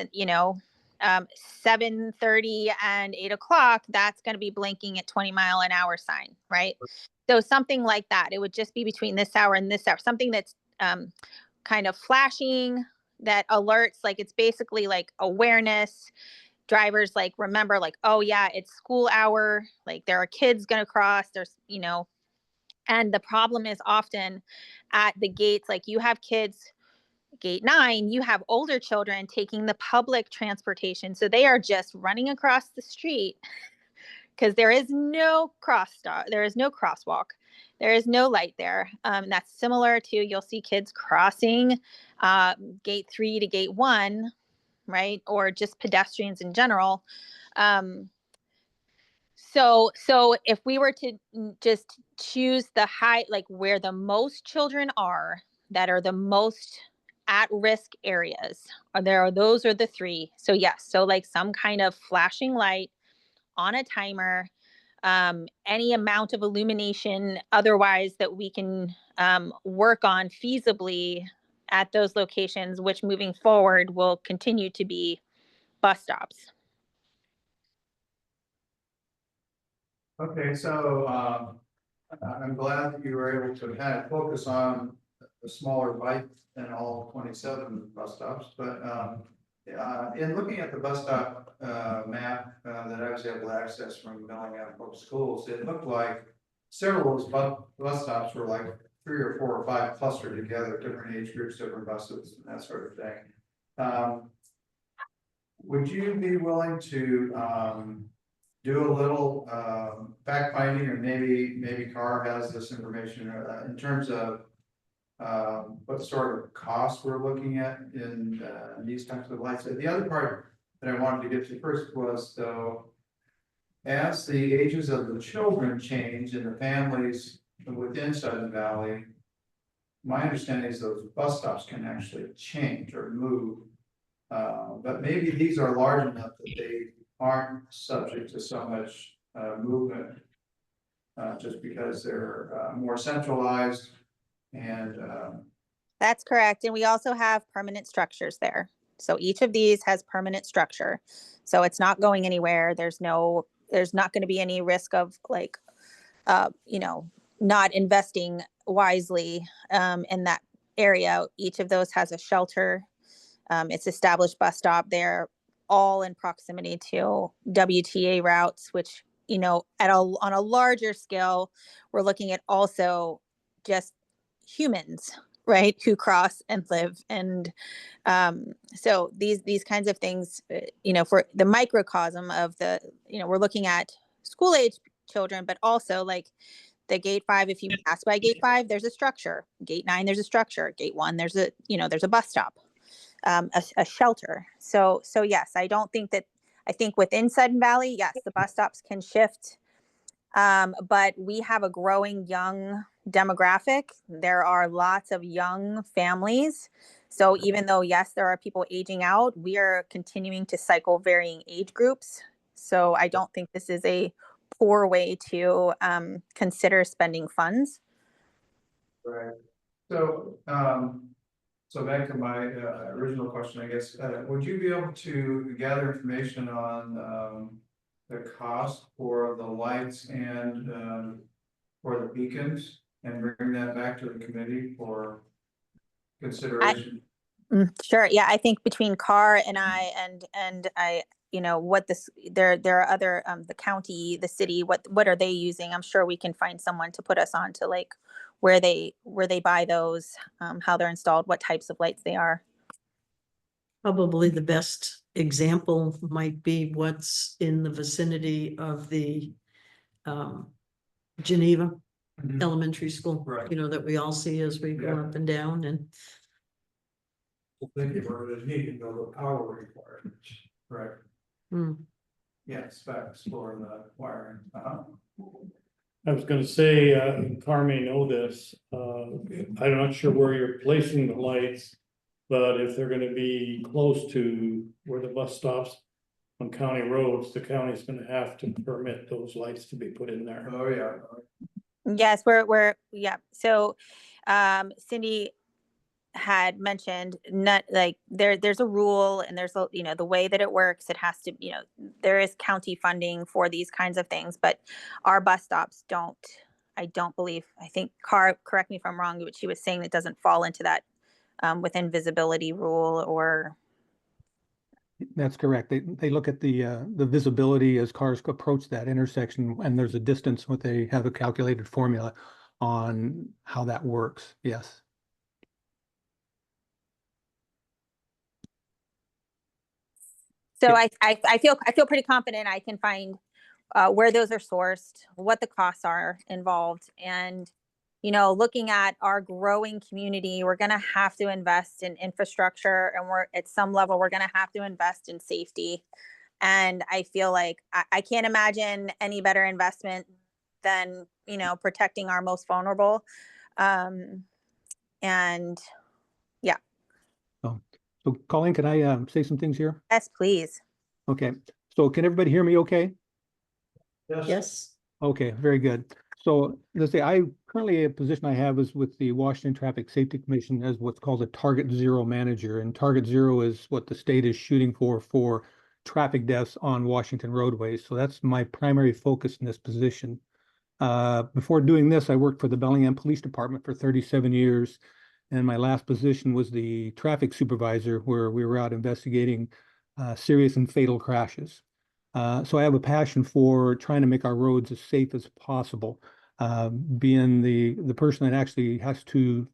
7:30 and 8 o'clock, that's going to be blinking at 20-mile-an-hour sign, right? So something like that. It would just be between this hour and this hour, something that's kind of flashing that alerts, like it's basically like awareness. Drivers like remember, like, oh yeah, it's school hour, like there are kids going to cross, there's, and the problem is often at the gates, like you have kids, gate 9, you have older children taking the public transportation. So they are just running across the street because there is no crosswalk, there is no light there. That's similar to, you'll see kids crossing gate 3 to gate 1, right? Or just pedestrians in general. So if we were to just choose the high, like where the most children are, that are the most at-risk areas. Those are the three. So yes, so like some kind of flashing light on a timer, any amount of illumination otherwise that we can work on feasibly at those locations, which moving forward will continue to be bus stops. Okay, so, I'm glad that you were able to kind of focus on the smaller bite than all 27 bus stops, but, in looking at the bus stop, map, that I was able to access from Bellingham Public Schools, it looked like several of those bus stops were like 3 or 4 or 5 clustered together, different age groups, different buses, and that sort of thing. Would you be willing to, do a little fact finding, or maybe Carr has this information in terms of what sort of costs we're looking at in these types of lights. The other part that I wanted to get to first was, though, as the ages of the children change and the families within Sudden Valley, my understanding is those bus stops can actually change or move. But maybe these are large enough that they aren't subject to so much movement, just because they're more centralized and. That's correct. And we also have permanent structures there. So each of these has permanent structure. So it's not going anywhere. There's not going to be any risk of like, not investing wisely in that area. Each of those has a shelter. It's established bus stop. They're all in proximity to WTA routes, which, on a larger scale, we're looking at also just humans, right, who cross and live. And so these kinds of things, for the microcosm of the, we're looking at school age children, but also like the gate 5, if you pass by gate 5, there's a structure. Gate 9, there's a structure. Gate 1, there's a bus stop. A shelter. So yes, I think within Sudden Valley, yes, the bus stops can shift. But we have a growing young demographic. There are lots of young families. So even though, yes, there are people aging out, we are continuing to cycle varying age groups. So I don't think this is a poor way to consider spending funds. Right. So back to my original question, I guess, would you be able to gather information on the cost for the lights and for the beacons and bring that back to the committee for consideration? Sure. Yeah, I think between Carr and I and I, what this there are other the county, the city, what are they using? I'm sure we can find someone to put us on to like where they buy those, how they're installed, what types of lights they are. Probably the best example might be what's in the vicinity of the Geneva Elementary School, Right. That we all see as we go Yeah. up and down, and Thinking about it, need to know the power requirements. Right. Hmm. Yeah, specs for the wiring. I was gonna say, Carr may know this, I'm not sure where you're placing the lights. But if they're gonna be close to where the bus stops on county roads, the county's gonna have to permit those lights to be put in there. Oh, yeah. Yes, yeah. So Cindy had mentioned not like there's a rule, and there's the way that it works, it has to, there is county funding for these kinds of things, but our bus stops I don't believe, I think Carr, correct me if I'm wrong, but she was saying it doesn't fall into that within visibility rule or. That's correct. They look at the visibility as cars approach that intersection, and there's a distance, what they have a calculated formula on how that works. Yes. So I feel pretty confident I can find where those are sourced, what the costs are involved, and looking at our growing community, we're going to have to invest in infrastructure, and at some level we're going to have to invest in safety. And I feel like I can't imagine any better investment than protecting our most vulnerable. And yeah. So Colleen, can I say some things here? Yes, please. Okay, so can everybody hear me okay? Yes, Okay, very good. So let's say currently a position I have is with the Washington Traffic Safety Commission as what's called a Target Zero manager. And Target Zero is what the state is shooting for traffic deaths on Washington roadways. So that's my primary focus in this position. Before doing this, I worked for the Bellingham Police Department for 37 years. And my last position was the traffic supervisor, where we were out investigating serious and fatal crashes. So I have a passion for trying to make our roads as safe as possible. Being the person that actually has to,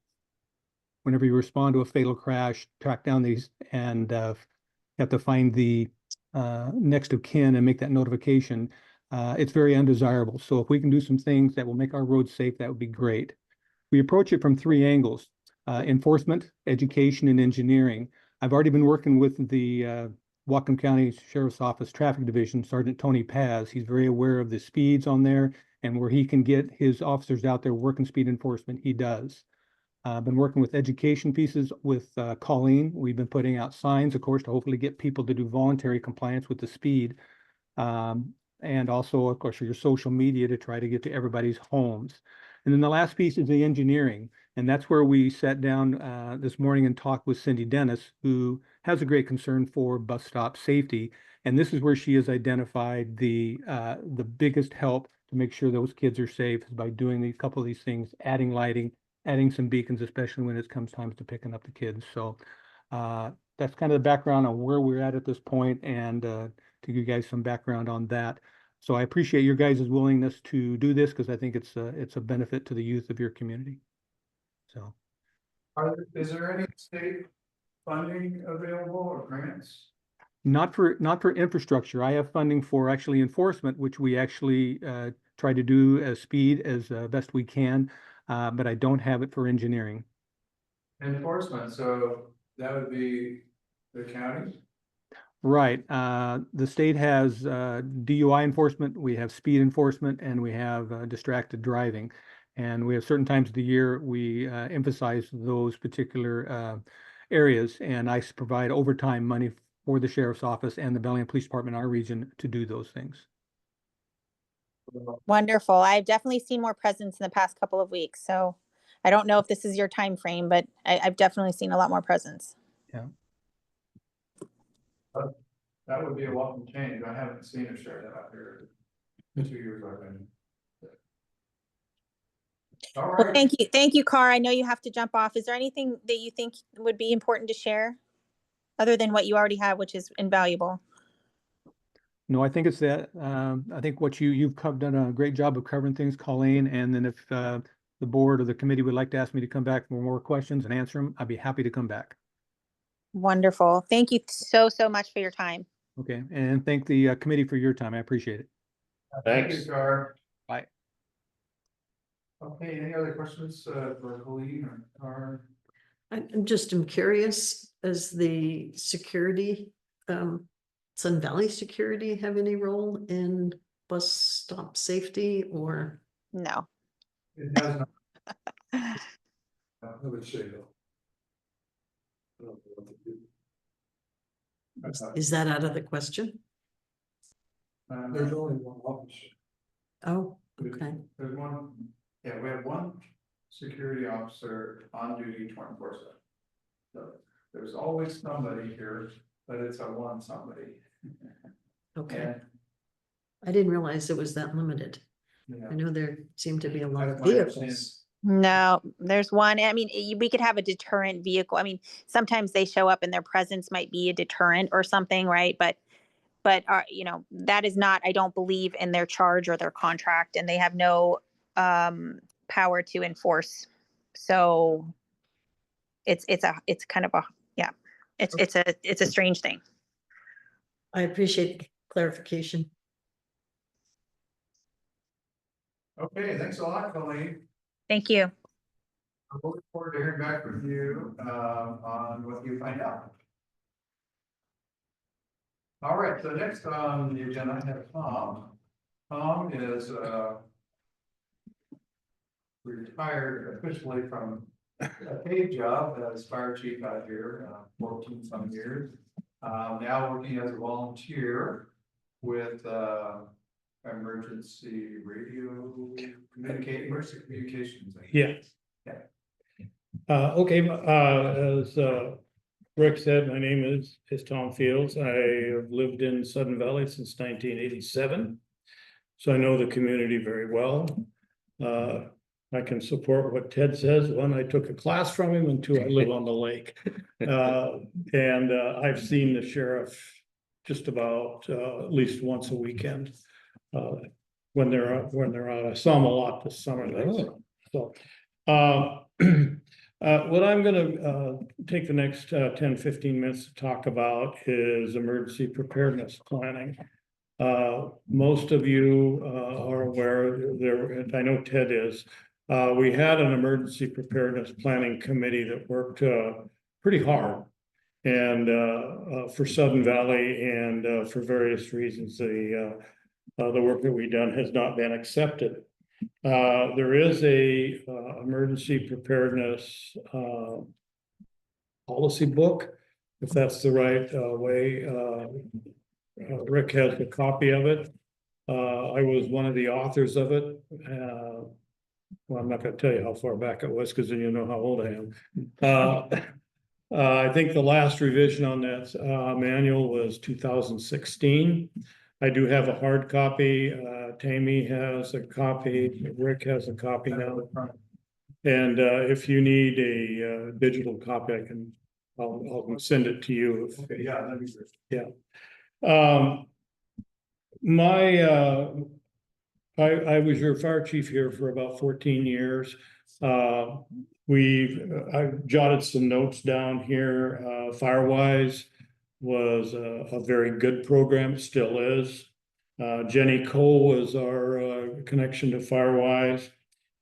whenever you respond to a fatal crash, track down these and have to find the next of kin and make that notification. It's very undesirable. So if we can do some things that will make our roads safe, that would be great. We approach it from three angles: enforcement, education, and engineering. I've already been working with the Whatcom County Sheriff's Office Traffic Division, Sergeant Tony Paz. He's very aware of the speeds on there, and where he can get his officers out there working speed enforcement, he does. I've been working with education pieces with Kolleen. We've been putting out signs, of course, to hopefully get people to do voluntary compliance with the speed. And also, of course, your social media to try to get to everybody's homes. And then the last piece is the engineering. And that's where we sat down this morning and talked with Cindy Dennis, who has a great concern for bus stop safety. And this is where she has identified the biggest help to make sure those kids are safe is by doing a couple of these things, adding lighting, adding some beacons, especially when it comes time to picking up the kids. So that's kind of the background on where we're at this point, and to give you guys some background on that. So I appreciate your guys' willingness to do this, because I think it's a benefit to the youth of your community. So. Is there any state funding available or grants? Not for infrastructure. I have funding for actually enforcement, which we actually try to do as speed as best we can, but I don't have it for engineering. Enforcement, so that would be the county? Right. The state has DUI enforcement, we have speed enforcement, and we have distracted driving. And we have certain times of the year we emphasize those particular areas, and I provide overtime money for the sheriff's office and the Bellingham Police Department in our region to do those things. Wonderful. I've definitely seen more presence in the past couple of weeks. So I don't know if this is your time frame, but I've definitely seen a lot more presence. Yeah. That would be a welcome change. I haven't seen a sheriff out here in 2 years I've been. All Well, right. thank you, Car. I know you have to jump off. Is there anything that you think would be important to share other than what you already have, which is invaluable? No, I think it's that. I think what you've done a great job of covering things, Colleen. And then if the board or the committee would like to ask me to come back for more questions and answer them, I'd be happy to come back. Wonderful. Thank you so much for your time. Okay, and thank the committee for your time. I appreciate it. Thank Thanks. you, Gar. Bye. Okay, any other questions for Kolleen or? I'm just curious, as the security, Sun Valley Security have any role in bus stop safety or? No. It has not. I would say no. I don't know what to do. Is that out of the question? There's only one officer. Oh, okay. There's one, yeah, we have one security officer on duty 24/7. So there's always somebody here, but it's a one somebody. Okay. And, I didn't realize it was that limited. yeah, I know there seem to be a lot of that's my vehicles. understanding. No, there's one. I mean, we could have a deterrent vehicle. I mean, sometimes they show up and their presence might be a deterrent or something, right? But you know, that is not, I don't believe, in their charge or their contract, and they have no power to enforce. So it's kind of a, yeah, it's a strange thing. I appreciate clarification. Okay, thanks a lot, Colleen. Thank you. I look forward to hearing back from you on what you find out. All right, so next on the agenda, I have Tom. Tom is retired officially from a paid job as fire chief out here, 14 some years. Now working as a volunteer with, emergency emergency communications. I think. Yeah. Okay, as Rick said, my name is Tom Fields. I have lived in Sudden Valley since 1987. So I know the community very well. I can support what Ted says. One, I took a class from him, and two, I live on the lake. And I've seen the sheriff just about at least once a weekend. When they're out, I saw them a lot this summer. So, what I'm gonna take the next 10-15 minutes to talk about is emergency preparedness planning. Most of you are aware there, I know Ted is. We had an emergency preparedness planning committee that worked pretty hard. And for Sudden Valley, and for various reasons, the work that we've done has not been accepted. There is a emergency preparedness policy book, if that's the right way. Rick has a copy of it. I was one of the authors of it. Well, I'm not going to tell you how far back it was, because then you know how old I am. I think the last revision on that manual was 2016. I do have a hard copy. Tammy has a copy. Rick has a copy now. And if you need a digital copy, I'll send it to you. Okay, yeah, that'd be great. Yeah. I was your fire chief here for about 14 years. I've jotted some notes down here. Firewise was a very good program, it still is. Jenny Cole was our connection to Firewise,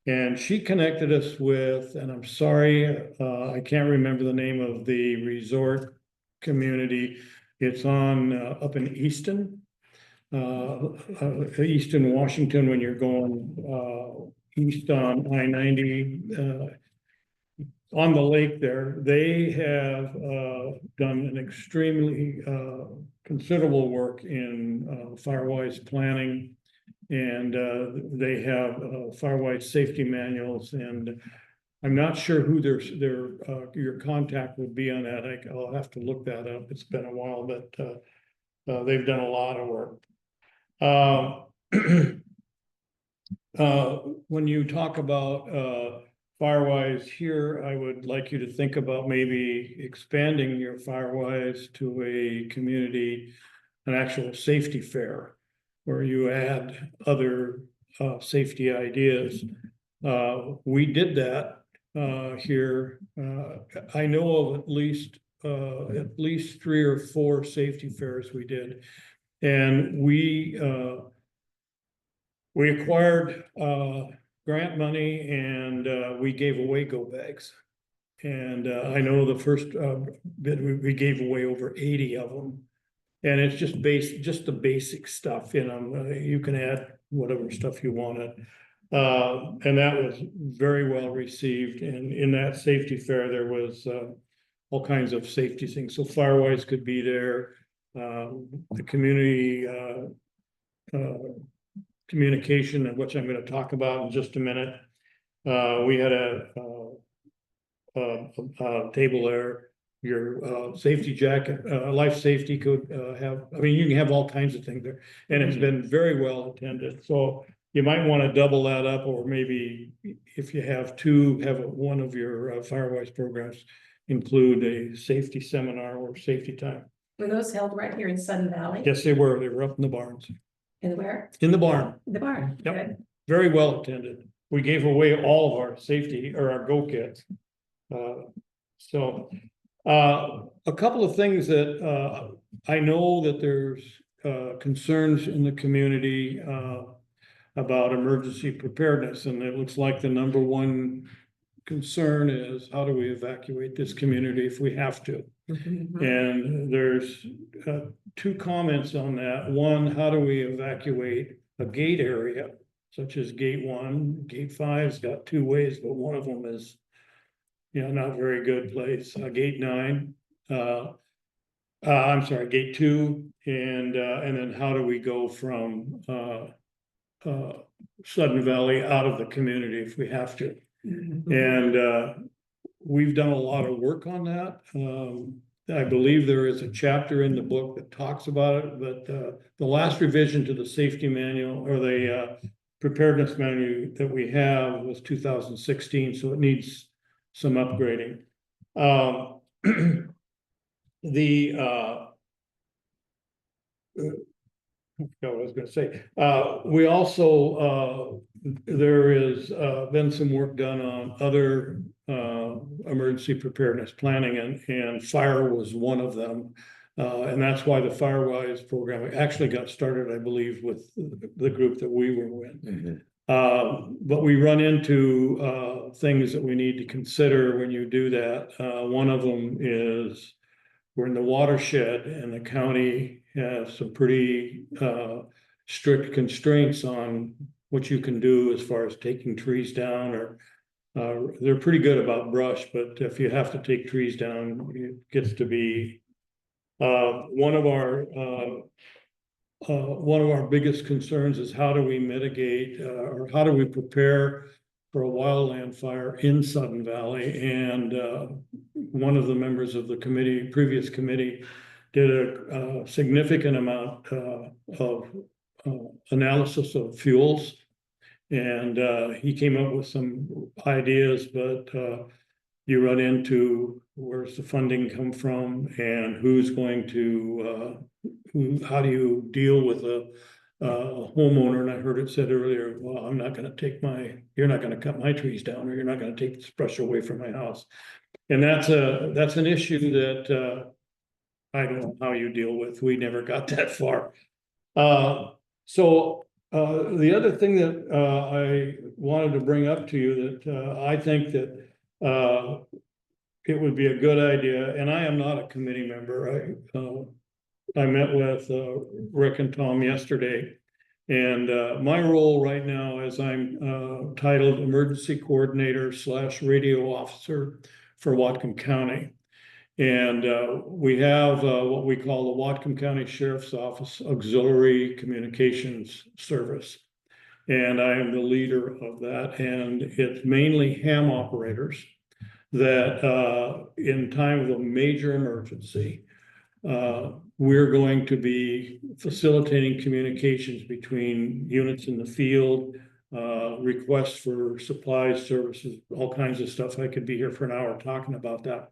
and she connected us with, and I'm sorry, I can't remember the name of the resort community. It's on up in Easton, Easton, Washington, when you're going east on I-90. On the lake there, they have done an extremely considerable work in Firewise planning, and they have Firewise safety manuals, and I'm not sure who your contact would be on that. I'll have to look that up. It's been a while, but they've done a lot of work. When you talk about Firewise here, I would like you to think about maybe expanding your Firewise to a community, an actual safety fair, where you add other safety ideas. We did that here. I know of at least 3 or 4 safety fairs we did, and we acquired grant money, and we gave away go bags. And I know the first bit we gave away over 80 of them, and it's just the basic stuff. You can add whatever stuff you wanted, and that was very well received. And in that safety fair, there was all kinds of safety things. So Firewise could be there. The community communication, and which I'm going to talk about in just a minute. We had a table there. Your safety jacket, life safety could have, I mean, you can have all kinds of things there, and it's been very well attended. So you might want to double that up, or maybe if you have 2, have one of your Firewise programs include a safety seminar or safety time. Were those held right here in Sudden Valley? Yes, they were. They were up in the barns. In where? In the barn. The barn. Yep. Good. Very well attended. We gave away all of our safety or our go kits. A couple of things that I know that there's concerns in the community about emergency preparedness, and it looks like the number one concern is, how do we evacuate this community if we have to? And there's 2 comments on that. One, how do we evacuate a gate area, such as gate 1? Gate 5's got 2 ways, but one of them is not very good place, gate 9. I'm sorry, gate 2, and then how do we go from Sudden Valley out of the community if we have to? And we've done a lot of work on that. I believe there is a chapter in the book that talks about it, but the last revision to the safety manual or the preparedness manual that we have was 2016, so it needs some upgrading. I forgot what I was gonna say. We also, there is been some work done on other emergency preparedness planning, and fire was one of them. And that's why the Firewise program actually got started, I believe, with the group that we were with. But we run into things that we need to consider when you do that. One of them is we're in the watershed, and the county has some pretty strict constraints on what you can do as far as taking trees down, or they're pretty good about brush, but if you have to take trees down, it gets to be one of our biggest concerns is how do we mitigate or how do we prepare for a wildland fire in Sudden Valley? And one of the members of the committee, previous committee, did a significant amount of analysis of fuels. And he came up with some ideas, but you run into where's the funding come from, and who's going to, how do you deal with a homeowner? And I heard it said earlier, well, I'm not going to take you're not going to cut my trees down, or you're not going to take this brush away from my house. And that's an issue that I don't know how you deal with. We never got that far. So the other thing that I wanted to bring up to you that I think that it would be a good idea, and I am not a committee member. I met with Rick and Tom yesterday, and my role right now is I'm titled Emergency Coordinator / Radio Officer for Whatcom County. And we have what we call the Whatcom County Sheriff's Office Auxiliary Communications Service. And I am the leader of that. And it's mainly ham operators that in time of a major emergency, we're going to be facilitating communications between units in the field, requests for supplies, services, all kinds of stuff. I could be here for an hour talking about that.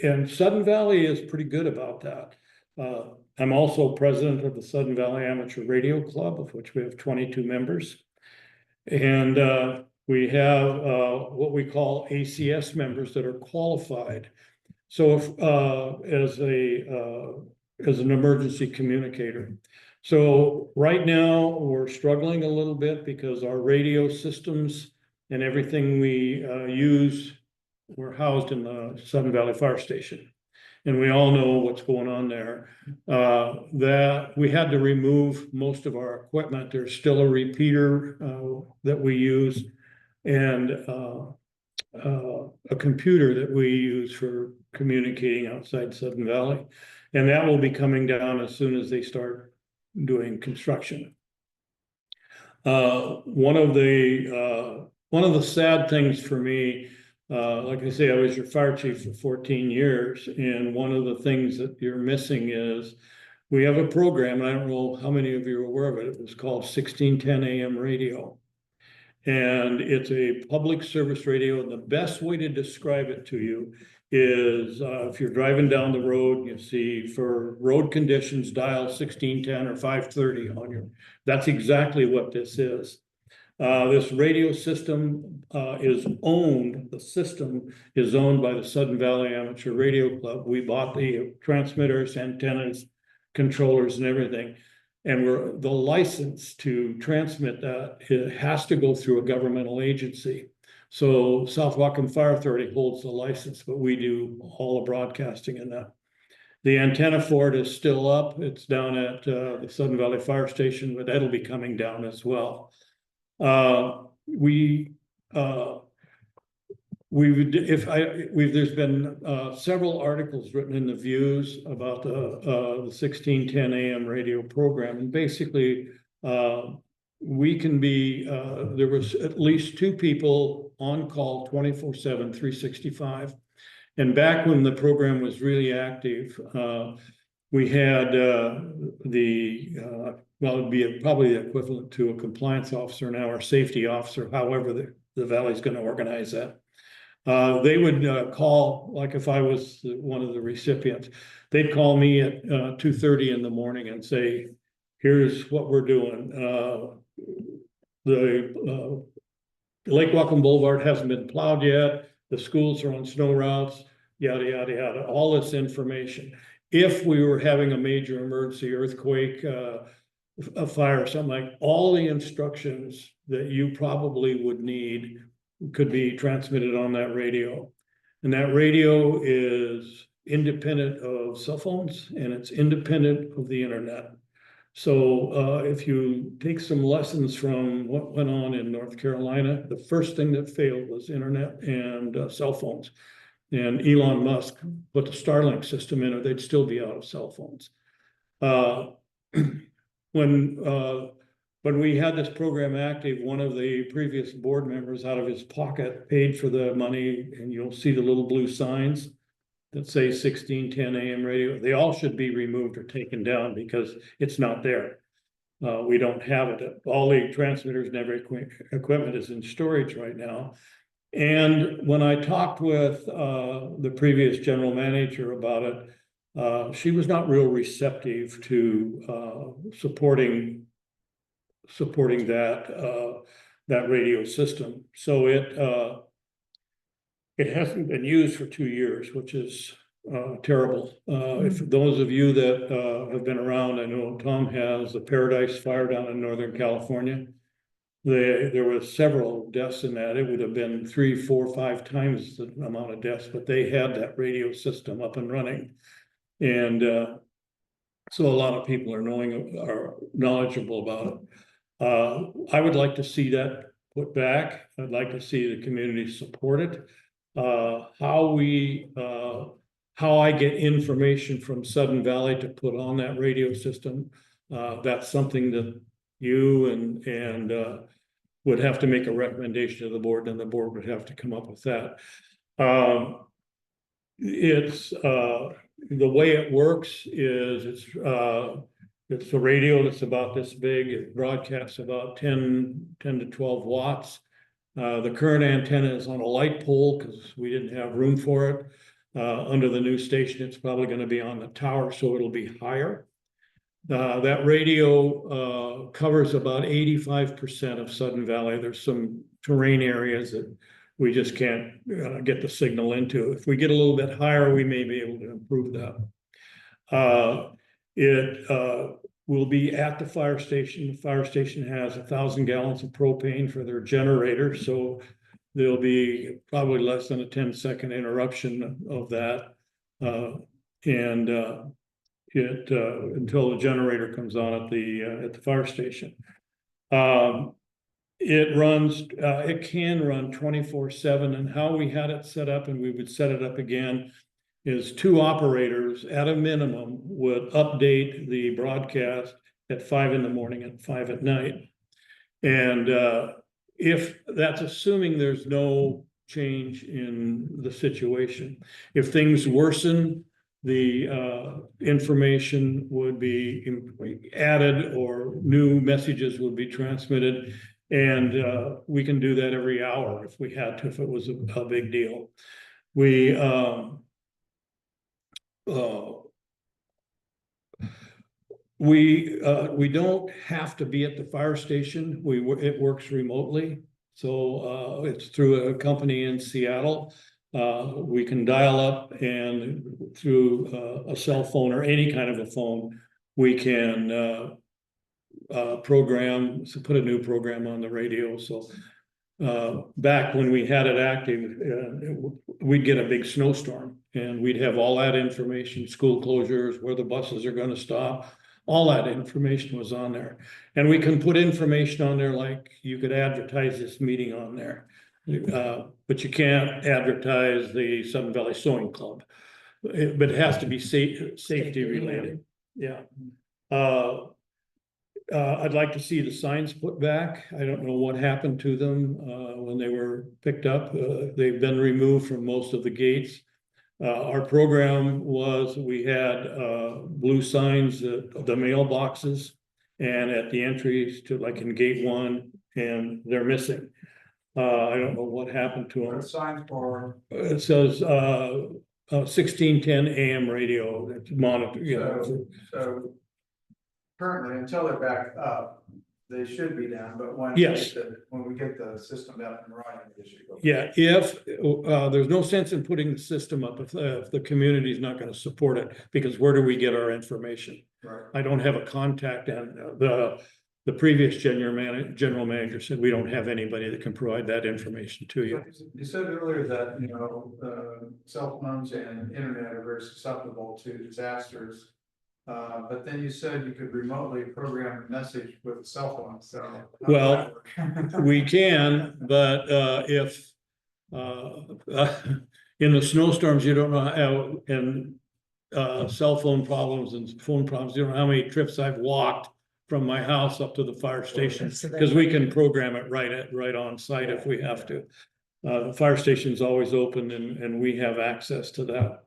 And Sudden Valley is pretty good about that. I'm also president of the Sudden Valley Amateur Radio Club, of which we have 22 members. And we have what we call ACS members that are qualified. So if, as an emergency communicator. So right now we're struggling a little bit because our radio systems and everything we use, we're housed in the Sudden Valley Fire Station. And we all know what's going on there. That we had to remove most of our equipment. There's still a repeater that we use, and a computer that we use for communicating outside Sudden Valley. And that will be coming down as soon as they start doing construction. One of the sad things for me, like I say, I was your fire chief for 14 years. And one of the things that you're missing is we have a program, and I don't know how many of you are aware of it. It was called 1610 AM radio. And it's a public service radio. And the best way to describe it to you is if you're driving down the road, you see for road conditions, dial 1610 or 530 on your, that's exactly what this is. This radio system is owned, the system is owned by the Sudden Valley Amateur Radio Club. We bought the transmitters, antennas, controllers, and everything. And we're the license to transmit that, it has to go through a governmental agency. So South Whatcom Fire Authority holds the license, but we do all the broadcasting in that. The antenna for it is still up. It's down at the Sudden Valley Fire Station, but that'll be coming down as well. there's been several articles written in the Views about the 1610 AM radio program, and basically we can be there was at least 2 people on call 24/7, 365. And back when the program was really active, we had well, it'd be probably equivalent to a compliance officer now, or safety officer, however the valley's going to organize that. They would call, like if I was one of the recipients, they'd call me at 2:30 in the morning and say, here's what we're doing. The Lake Welcome Boulevard hasn't been plowed yet. The schools are on snow routes, yada, yada, yada, all this information. If we were having a major emergency, earthquake, a fire, something like, all the instructions that you probably would need could be transmitted on that radio. And that radio is independent of cell phones, and it's independent of the internet. So if you take some lessons from what went on in North Carolina, the first thing that failed was internet and cell phones. And Elon Musk put the Starlink system in, or they'd still be out of cell phones. When we had this program active, one of the previous board members out of his pocket paid for the money, and you'll see the little blue signs that say 1610 AM radio. They all should be removed or taken down because it's not there. We don't have it. All the transmitters and every equipment is in storage right now. And when I talked with the previous general manager about it, she was not real receptive to supporting that radio system. So it hasn't been used for 2 years, which is terrible. If those of you that have been around, I know Tom has, the Paradise Fire down in Northern California. There were several deaths in that. It would have been 3, 4, 5 times the amount of deaths, but they had that radio system up and running. And so a lot of people are knowledgeable about it. I would like to see that put back. I'd like to see the community support it. How I get information from Sudden Valley to put on that radio system, that's something that you and would have to make a recommendation to the board, and the board would have to come up with that. The way it works is it's a radio that's about this big. It broadcasts about 10 to 12 watts. The current antenna is on a light pole because we didn't have room for it. Under the new station, it's probably going to be on the tower, so it'll be higher. That radio covers about 85% of Sudden Valley. There's some terrain areas that we just can't get the signal into. If we get a little bit higher, we may be able to improve that. It will be at the fire station. The fire station has 1,000 gallons of propane for their generator, so there'll be probably less than a 10-second interruption of that. Until the generator comes on at the fire station. It can run 24/7, and how we had it set up, and we would set it up again, is 2 operators at a minimum would update the broadcast at 5 in the morning and 5 at night. And if that's assuming there's no change in the situation. If things worsen, the information would be added or new messages would be transmitted. And we can do that every hour if we had to, if it was a big deal. We don't have to be at the fire station. It works remotely. So it's through a company in Seattle. We can dial up, and through a cell phone or any kind of a phone, we can put a new program on the radio. So back when we had it active, we'd get a big snowstorm, and we'd have all that information, school closures, where the buses are going to stop. All that information was on there. And we can put information on there like you could advertise this meeting on there. But you can't advertise the Sudden Valley Sewing Club. But it has to be safety related, yeah. I'd like to see the signs put back. I don't know what happened to them, when they were picked up. They've been removed from most of the gates. Our program was, we had, blue signs at the mailboxes and at the entries to, like in gate 1, and they're missing. I don't know what happened to them. Sign for, It says, 1610 AM radio, it's monitor, you know. so currently, until they're back up, they should be down, but Yes. when we get the system up and running, they should go. Yeah, if, there's no sense in putting the system up if the community is not gonna support it, because where do we get our information? Right. I don't have a contact, and the previous general manager said we don't have anybody that can provide that information to you. You said earlier that, cell phones and internet are very susceptible to disasters. But then you said you could remotely program a message with a cell phone, so. how does Well, that work? We can, but if in the snowstorms, you don't know how, and cell phone problems and phone problems, you don't know how many trips I've walked from my house up to the fire station, because we can program it right on site if we have to. The fire station's always open, and we have access to that.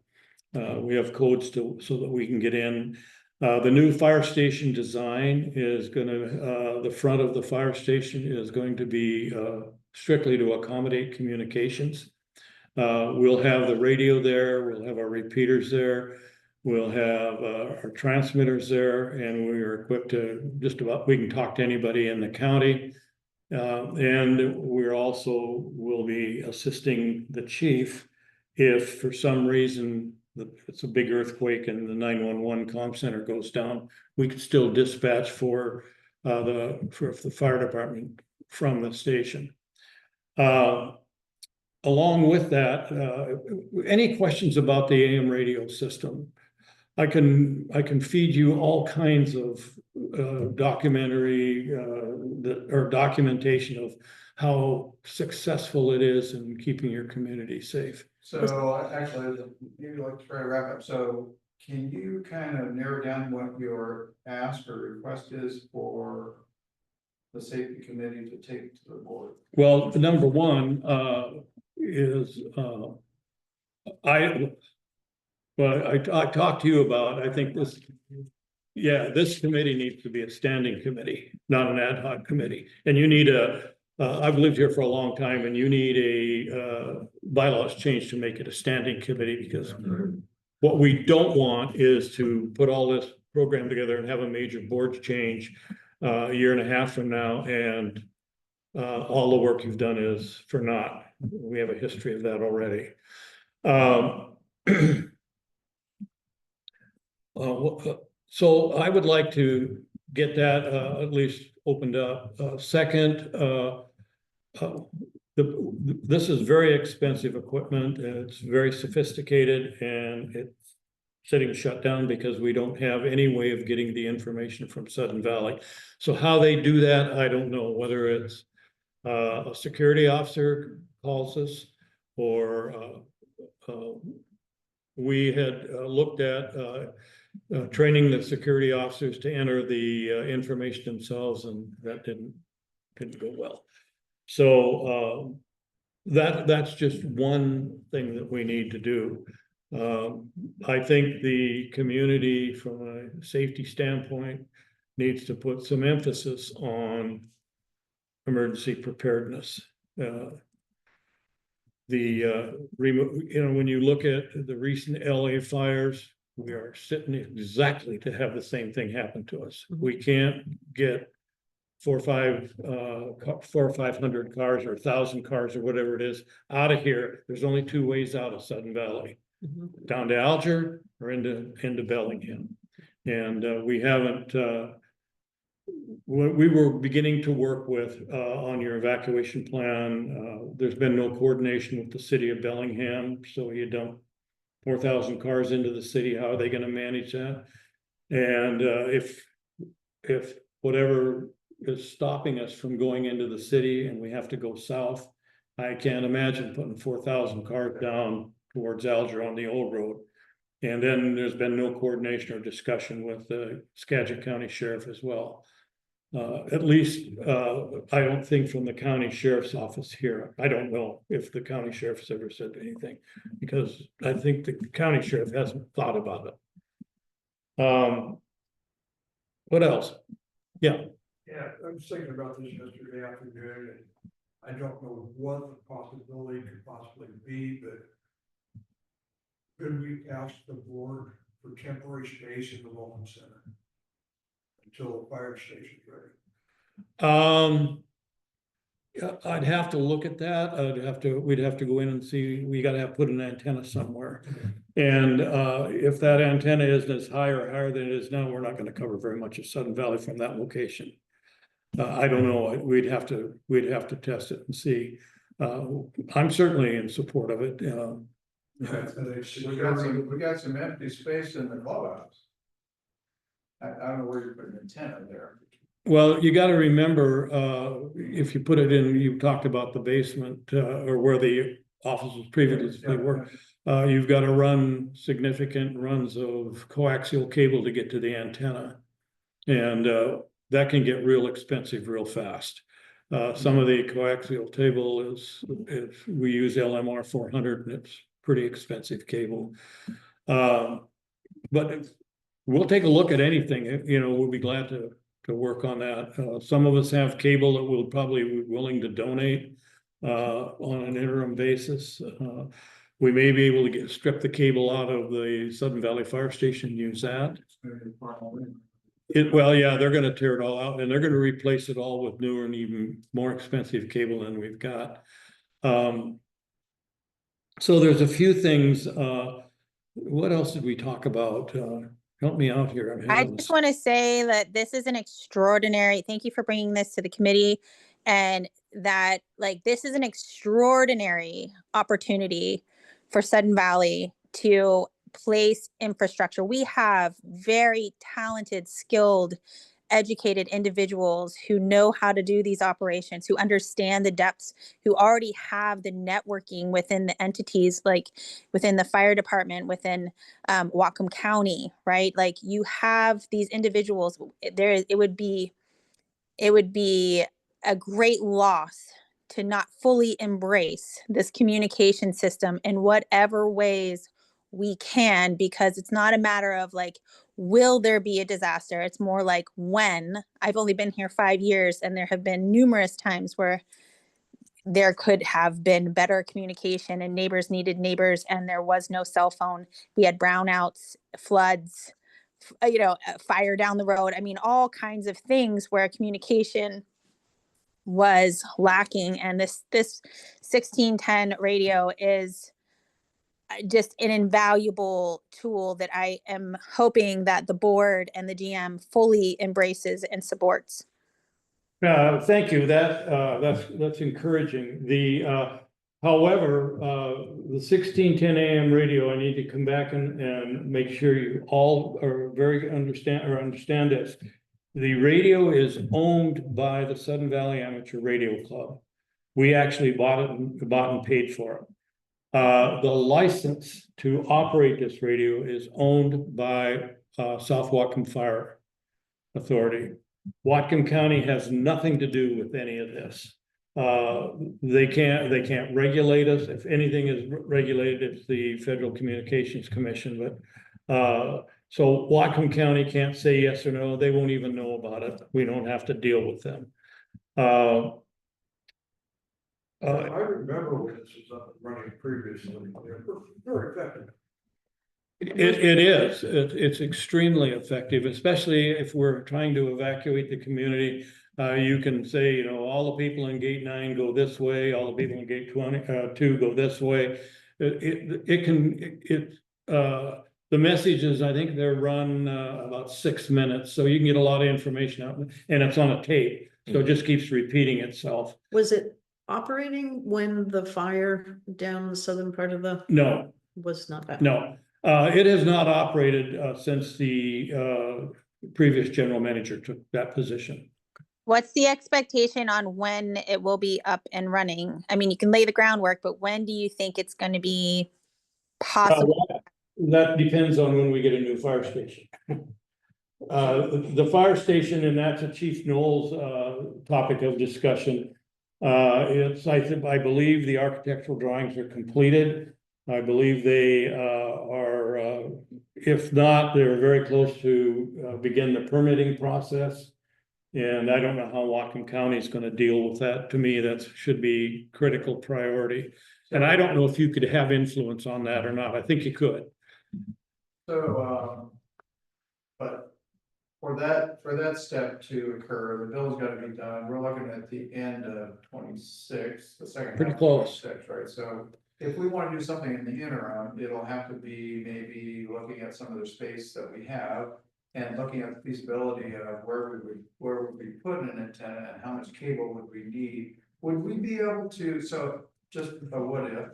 We have codes so that we can get in. The new fire station design is gonna, the front of the fire station is going to be strictly to accommodate communications. We'll have the radio there, we'll have our repeaters there, we'll have our transmitters there, and we are equipped to we can talk to anybody in the county. And we're also will be assisting the chief if for some reason it's a big earthquake and the 911 comm center goes down, we could still dispatch for the fire department from the station. Along with that, any questions about the AM radio system? I can feed you all kinds of documentary or documentation of how successful it is in keeping your community safe. So actually, maybe like to try to wrap up. So can you kind of narrow down what your ask or request is for the safety committee to take to the board? Well, number one is I talked to you about, I think this committee needs to be a standing committee, not an ad hoc committee. And you need I've lived here for a long time, and you need a bylaws change to make it a standing committee, because what we don't want is to put all this program together and have a major board change a year and a half from now, and all the work you've done is for naught. We have a history of that already. So I would like to get that at least opened up. Second, this is very expensive equipment, and it's very sophisticated, and it's sitting shut down because we don't have any way of getting the information from Sudden Valley. So how they do that, I don't know, whether it's a security officer calls us, or we had looked at training the security officers to enter the information themselves, and that didn't go well. So that's just one thing that we need to do. I think the community, from a safety standpoint, needs to put some emphasis on emergency preparedness. When you look at the recent LA fires, we are sitting exactly to have the same thing happen to us. We can't get 400 or 500 cars or 1,000 cars or whatever it is out of here. There's only two ways out of Sudden Valley, down to Alger or into Bellingham. And we haven't, we were beginning to work with on your evacuation plan. There's been no coordination with the city of Bellingham, so you dump 4,000 cars into the city. How are they going to manage that? And if whatever is stopping us from going into the city and we have to go south, I can't imagine putting 4,000 cars down towards Alger on the old road. And then there's been no coordination or discussion with the Skagit County Sheriff as well. At least, I don't think from the county sheriff's office here. I don't know if the county sheriff's ever said anything, because I think the county sheriff hasn't thought about it. What else? Yeah, Yeah, I was thinking about this yesterday afternoon, and I don't know what the possibility could possibly be, but could we ask the board for temporary space in the Welcome Center until the fire station's ready? yeah, I'd have to look at that. We'd have to go in and see, we gotta put an antenna somewhere. And if that antenna isn't as higher than it is now, we're not gonna cover very much of Sudden Valley from that location. I don't know, we'd have to test it and see. I'm certainly in support of it. We got some empty space in the clubhouse. I don't know where you're putting an antenna there. Well, you gotta remember, if you put it in, you talked about the basement, or where the offices previously were. You've gotta run significant runs of coaxial cable to get to the antenna. And that can get real expensive real fast. Some of the coaxial cable is we use LMR 400 and it's pretty expensive cable. But we'll take a look at anything, you know, we'll be glad to work on that. Some of us have cable that we'll probably be willing to donate on an interim basis. We may be able to strip the cable out of the Sudden Valley Fire Station and use that. Well, yeah, they're gonna tear it all out and they're gonna replace it all with newer and even more expensive cable than we've got. So there's a few things. What else did we talk about? Help me out here. I just want to say that this is an extraordinary, thank you for bringing this to the committee, and that like this is an extraordinary opportunity for Sudden Valley to place infrastructure. We have very talented, skilled, educated individuals who know how to do these operations, who understand the depths, who already have the networking within the entities, like within the fire department, within Whatcom County, right? Like you have these individuals. It would be a great loss to not fully embrace this communication system in whatever ways we can, because it's not a matter of like, will there be a disaster? It's more like when. I've only been here 5 years and there have been numerous times where there could have been better communication and neighbors needed neighbors and there was no cell phone. We had brownouts, floods, fire down the road. I mean, all kinds of things where communication was lacking. And this 1610 radio is just an invaluable tool that I am hoping that the board and the GM fully embraces and supports. Thank you. That's encouraging. However, the 1610 AM radio, I need to come back and make sure you all are understand this. The radio is owned by the Sudden Valley Amateur Radio Club. We actually bought and paid for it. The license to operate this radio is owned by South Whatcom Fire Authority. Whatcom County has nothing to do with any of this. They can't regulate us. If anything is regulated, it's the Federal Communications Commission. But so Whatcom County can't say yes or no. They won't even know about it. We don't have to deal with them. I remember when this was up and running previously. Very effective. It is. It's extremely effective, especially if we're trying to evacuate the community. You can say, you know, all the people in gate 9 go this way, all the people in gate 2 go this way. The messages, I think they're run about 6 minutes, so you can get a lot of information out, and it's on a tape, so it just keeps repeating itself. Was it operating when the fire down the southern part of the? No. Was not that? No. It has not operated since the previous general manager took that position. What's the expectation on when it will be up and running? I mean, you can lay the groundwork, but when do you think it's going to be possible? That depends on when we get a new fire station. The fire station, and that's a Chief Knowles topic of discussion. I believe the architectural drawings are completed. I believe they are, if not, they're very close to begin the permitting process. And I don't know how Whatcom County is going to deal with that. To me, that should be critical priority. And I don't know if you could have influence on that or not. I think you could. So, but for that step to occur, the bill's gotta be done. We're looking at the end of 26, the second. Pretty half of close. 26, right? So if we want to do something in the interim, it'll have to be maybe looking at some of the space that we have and looking at the feasibility of where would we put an antenna and how much cable would we need? Would we be able to, so just a what if?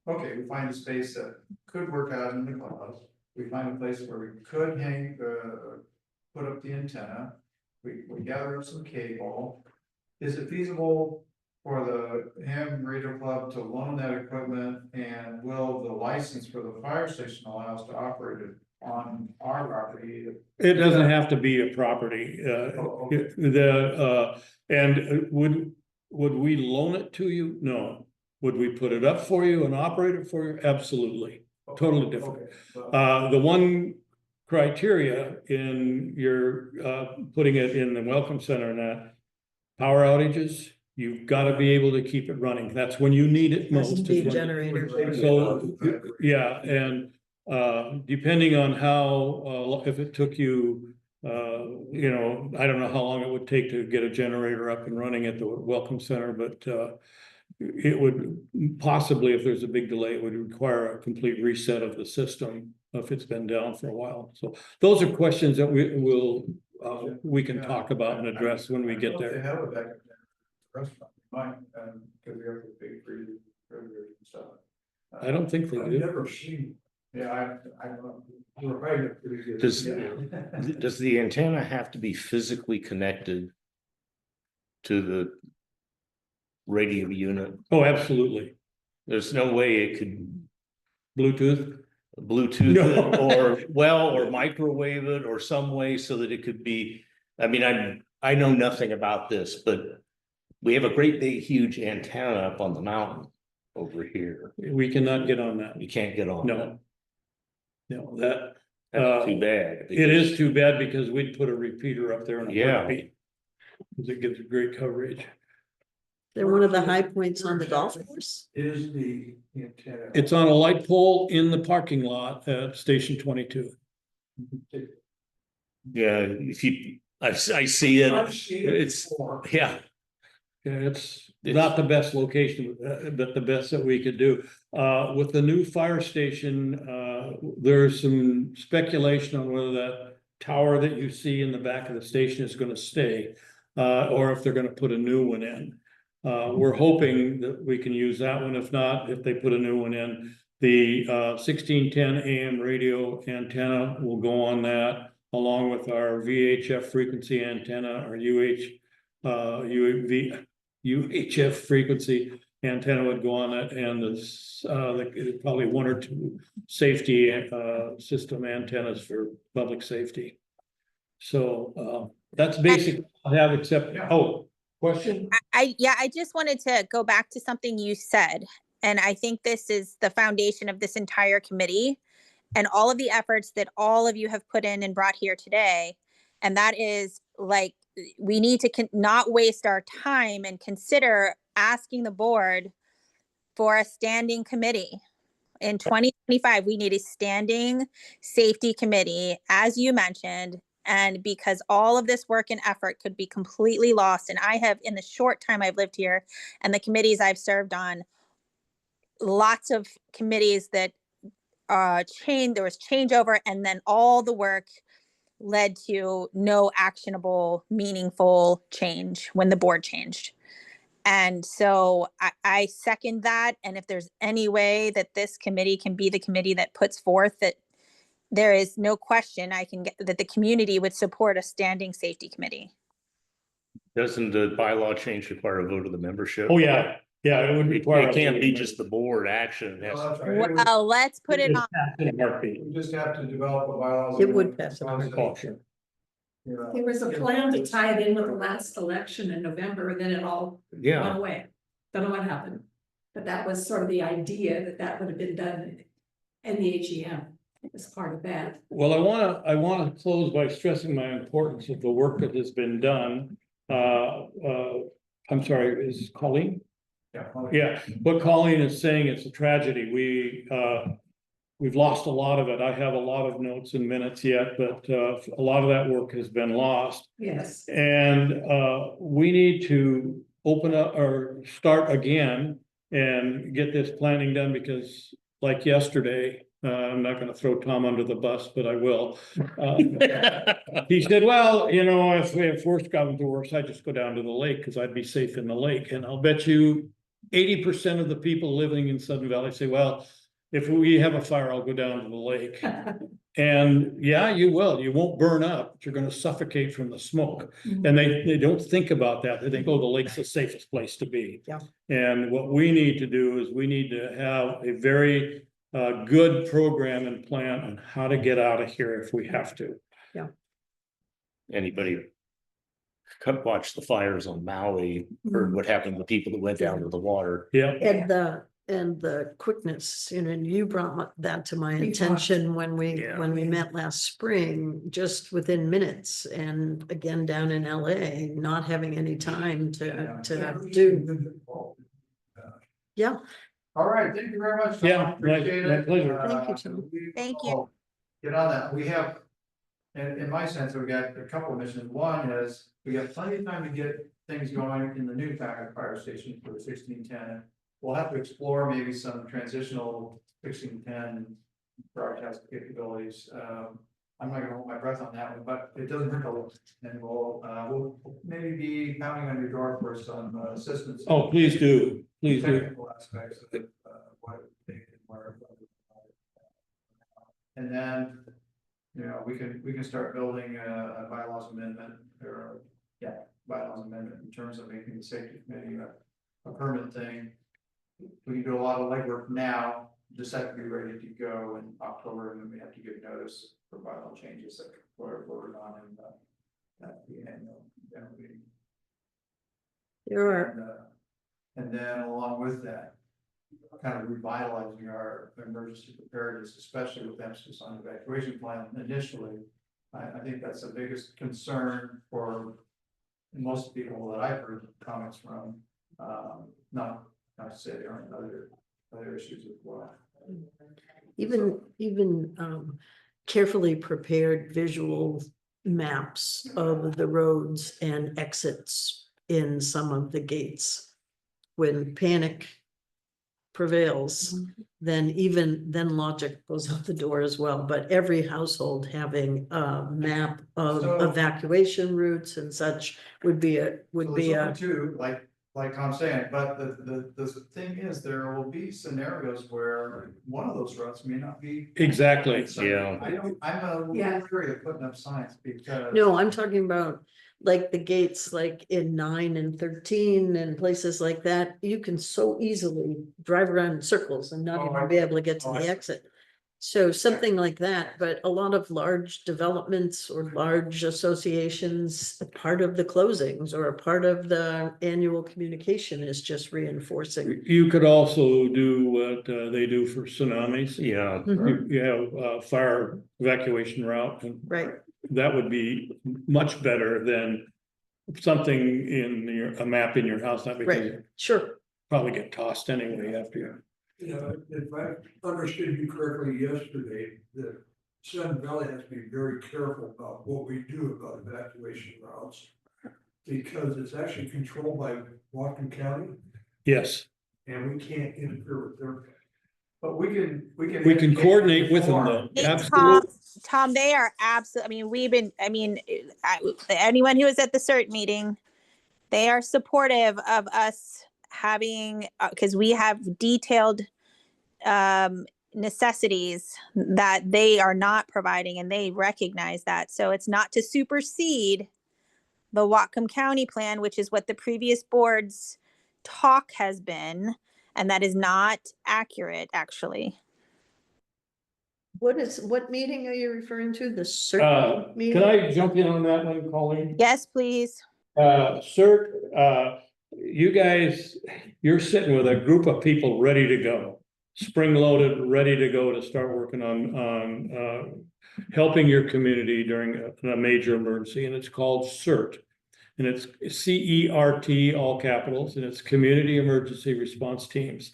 Okay, we find a space that could work out in the clouds. We find a place where we could put up the antenna. We gather up some cable. Is it feasible for the Ham Radio Club to loan that equipment? And will the license for the fire station allow us to operate it on our property? It doesn't have to be a property. Okay. And would we loan it to you? No. Would we put it up for you and operate it for you? Absolutely. Totally different. Okay. The one criteria in your putting it in the welcome center and that power outages, you've got to be able to keep it running. That's when you need it Has to most. be is a when- generator. So, yeah, and depending on how, if it took you, you know, I don't know how long it would take to get a generator up and running at the welcome center, but it would possibly, if there's a big delay, it would require a complete reset of the system if it's been down for a while. So those are questions that we can talk about and address when we get They there. have a backup restaurant, might, because we have the big freezer and stuff. I don't think they I've do. never seen, Yeah, I don't know. we're probably pretty good. Does, Yeah. does the antenna have to be physically connected to the radio unit? Oh, absolutely. There's no way it could Bluetooth. Bluetooth No. it or microwave it or some way so that it could be, I mean, I know nothing about this, but we have a great big huge antenna up on the mountain over here. We cannot get on that. You can't get on. No. No, that, That's too bad. it is too bad because we'd put a repeater up there in a Yeah. heartbeat. Because it gives great coverage. They're one of the high points on the golf course. Is the antenna. It's on a light pole in the parking lot at Station 22. Yeah, if you, I see it. I've seen it It's, before. yeah, Yeah, it's not the best location, but the best that we could do. With the new fire station, there's some speculation on whether that tower that you see in the back of the station is gonna stay. Or if they're gonna put a new one in. We're hoping that we can use that one. If not, if they put a new one in, the 1610 AM radio antenna will go on that, along with our VHF frequency antenna, or UHF frequency antenna would go on it, and there's probably one or two safety system antennas for public safety. So that's basic. I have except, oh, question? I just wanted to go back to something you said. And I think this is the foundation of this entire committee and all of the efforts that all of you have put in and brought here today. And that is, like, we need to not waste our time and consider asking the board for a standing committee. In 2025, we need a standing safety committee, as you mentioned, and because all of this work and effort could be completely lost. And I have, in the short time I've lived here and the committees I've served on, lots of committees that there was changeover, and then all the work led to no actionable, meaningful change when the board changed. And so I second that. And if there's any way that this committee can be the committee that puts forth that, there is no question I can get that the community would support a standing safety committee. Doesn't the bylaw change require a vote of the membership? Oh, yeah, it would It require. can't be just the board action. It has Well, to- that's right. Well, let's put it on. In a heartbeat. We just have to develop a bylaws. It would pass in a amendment Oh, process. sure. Yeah. There was a plan to tie it in with the last election in November, and then it all Yeah, went away. Don't know what happened. But that was sort of the idea that that would have been done in the AGM as part of that. Well, I wanna close by stressing my importance of the work that has been done. I'm sorry, is Colleen? Yeah. Yeah, what Colleen is saying, it's a tragedy. We've lost a lot of it. I have a lot of notes and minutes yet, but a lot of that work has been lost. Yes. And we need to open up or start again and get this planning done, because like yesterday, I'm not gonna throw Tom under the bus, but I will. He said, well, you know, if worse comes to worse, I just go down to the lake because I'd be safe in the lake. And I'll bet you 80% of the people living in Sudden Valley say, well, if we have a fire, I'll go down to the lake. And yeah, you will. You won't burn up, but you're gonna suffocate from the smoke. And they don't think about that. They think, oh, the lake's the safest place to be. Yeah. And what we need to do is we need to have a very good program and plan on how to get out of here if we have to. anybody come watch the fires on Maui, heard what happened to the people that went down to the water. Yeah, And the quickness, you know, and you brought that to my We attention when we Yeah. met last spring, just within minutes. And again, down in LA, not having any time to do, yeah. All right, thank you very much. Tom. Yeah, Appreciate my it. pleasure. Thank you, Tom. We Thank you. will Get on that. We have, in my sense, we've got a couple of missions. One is we got plenty of time to get things going in the new Packard Fire Station for 1610. We'll have to explore maybe some transitional 1610 broadcast capabilities. I'm not gonna hold my breath on that one, but it doesn't hurt to look. And we'll maybe be pounding on your door for some assistance. oh, please do, please do. Technical aspects of what they can work. And then, you know, we can start building a bylaws amendment or, bylaws amendment in terms of making the safety committee a permanent thing. We can do a lot of legwork now, just have to be ready to go in October, and then we have to give notice for bylaw changes that were voted on in at the annual meeting. There are, And then along with that, kind of revitalizing our emergency preparedness, especially with emphasis on evacuation plan initially. I think that's the biggest concern for most people that I've heard comments from. Not to say there aren't other issues as well. even carefully prepared visual maps of the roads and exits in some of the gates. When panic prevails, then logic goes out the door as well. But every household having a map of So- evacuation routes and such would be So a there's only two, like Tom's saying, but the thing is, there will be scenarios where one of those routes may not be. Exactly. So Yeah. I'm a little Yeah. leery of putting up signs because. No, I'm talking about like the gates, like in 9 and 13 and places like that. You can so easily drive around in circles and not Oh, even I- be able to get to oh, I the see. exit. So something like that, but a lot of large developments or large associations, a part of the closings or a part of the annual communication is just reinforcing. You could also do what they do for tsunamis. Yeah, You have a fire evacuation route, and Right, that would be much better than something in a map in your house, not because right, you sure. probably get tossed anyway after you. If I understood you correctly yesterday, the Sun Valley has to be very careful about what we do about evacuation routes. Because it's actually controlled by Washington County Yes, and we can't interfere with their. But we can. we can coordinate with them though. Hey, Absolutely. Tom, they are absolutely, anyone who was at the CERT meeting, they are supportive of us having, because we have detailed necessities that they are not providing, and they recognize that. So it's not to supersede the Whatcom County plan, which is what the previous board's talk has been, and that is not accurate, actually. What meeting are you referring to? The CERT Can meeting? I jump in on that one, Colleen? Yes, please. Sir, you guys, you're sitting with a group of people ready to go. Spring loaded, ready to go to start working on helping your community during a major emergency, and it's called CERT. And it's CERT, all capitals, and it's Community Emergency Response Teams.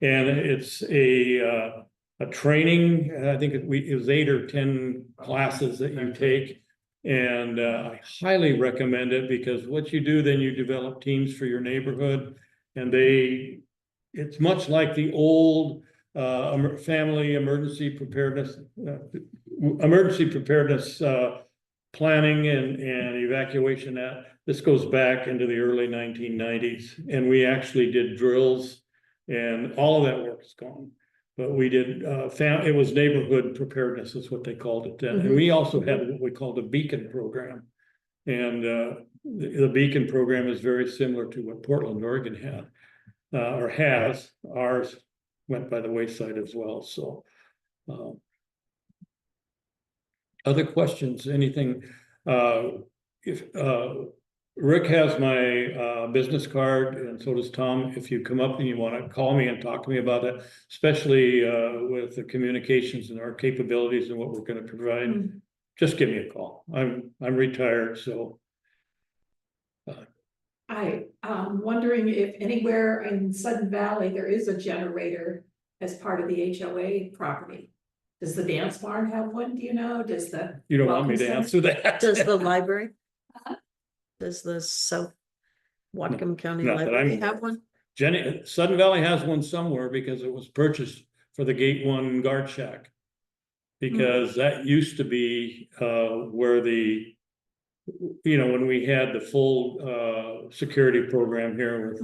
And it's a training, I think it was 8 or 10 classes that you take. And I highly recommend it, because what you do, then you develop teams for your neighborhood. And it's much like the old family emergency preparedness planning and evacuation. This goes back into the early 1990s, and we actually did drills, and all of that work is gone. But we did it was neighborhood preparedness, is what they called it then. And we also had what we called a beacon program. And the beacon program is very similar to what Portland, Oregon had or has. Ours went by the wayside as well. So other questions, anything? If Rick has my business card, and so does Tom. If you come up and you want to call me and talk to me about it, especially with the communications and our capabilities and what we're going to provide, just give me a call. I'm retired, so. I'm wondering if anywhere in Sudden Valley there is a generator as part of the HOA property. Does the dance barn have one? Do you know? Does the You don't want me to answer that? Does the library? Does the South Whatcom County Not that Library I'm- have one? Sudden Valley has one somewhere, because it was purchased for the Gate 1 guard shack. Because that used to be where when we had the full security program here,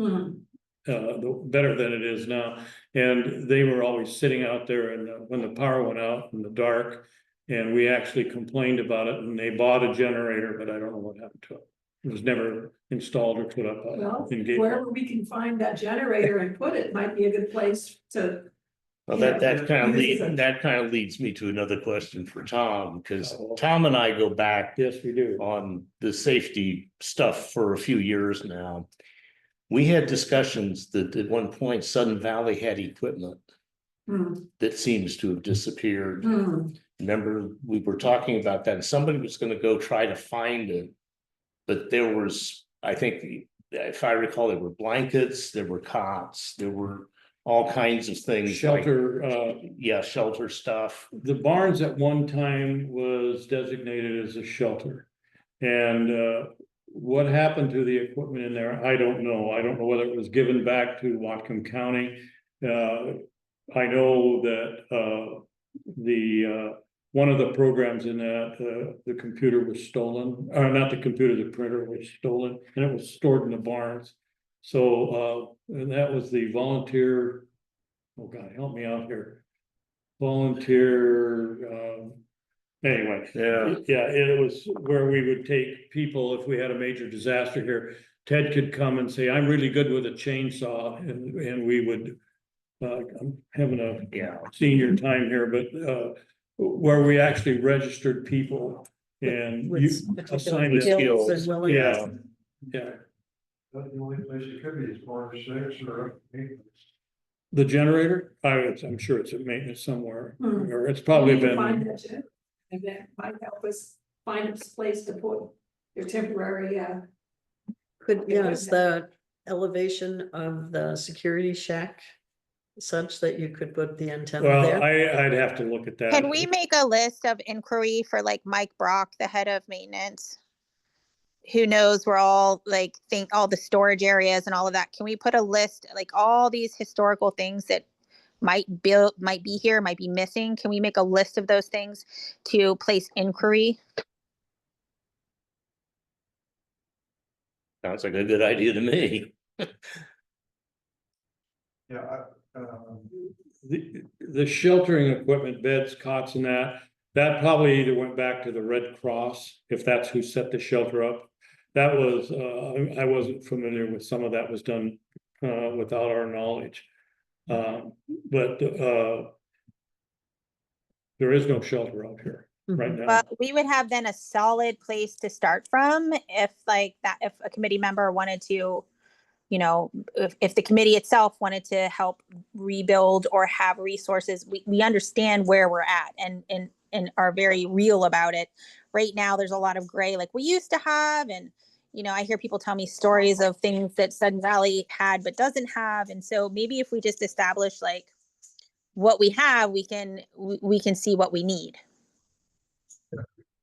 better than it is now. And they were always sitting out there, and when the power went out in the dark, and we actually complained about it, and they bought a generator, but I don't know what happened to it. It was never installed or put up. Well, in Gate 1. wherever we can find that generator and put it might be a good place to. Well, Yeah. that kind Use of it. that kind of leads me to another question for Tom, because Tom and I go back Yes, we do. on the safety stuff for a few years now. We had discussions that at one point Sudden Valley had equipment that seems to have disappeared. Remember, we were talking about that, and somebody was going to go try to find it. But there was, I think, if I recall, there were blankets, there were cots, there were all kinds of things. Shelter. Shelter stuff. The barns at one time was designated as a shelter. And what happened to the equipment in there, I don't know. I don't know whether it was given back to Whatcom County. I know that one of the programs in that, the computer was stolen, or not the computer, the printer was stolen, and it was stored in the barns. So, and that was the volunteer, oh God, help me out here. Volunteer, anyway. Yeah, it was where we would take people, if we had a major disaster here, Ted could come and say, I'm really good with a chainsaw, and we would, I'm having a senior time here, but, where we actually registered people and With you particular assigned skills and skills. willingness. Yeah. That's the only place it could be is bar 6 or 8. The generator, I'm sure it's at maintenance somewhere, or it's probably We can been. find that too. And that might help us find a place to put your temporary, Is the elevation of the security shack such that you could put the antenna Well, there? I'd have to look at that. Can we make a list of inquiry for like Mike Brock, the head of maintenance? Who knows where all all the storage areas and all of that. Can we put a list, like all these historical things that might be here, might be missing? Can we make a list of those things to place inquiry? Sounds like a good idea to me. Yeah, The sheltering equipment, beds, cots and that probably either went back to the Red Cross, if that's who set the shelter up. that was, I wasn't familiar with some of that was done without our knowledge. But there is no shelter out here right now. But we would have then a solid place to start from if like that, if a committee member wanted to, you know, if the committee itself wanted to help rebuild or have resources, we understand where we're at and are very real about it. Right now, there's a lot of gray like we used to have. And, you know, I hear people tell me stories of things that Sun Valley had but doesn't have. And so maybe if we just establish like what we have, we can see what we need.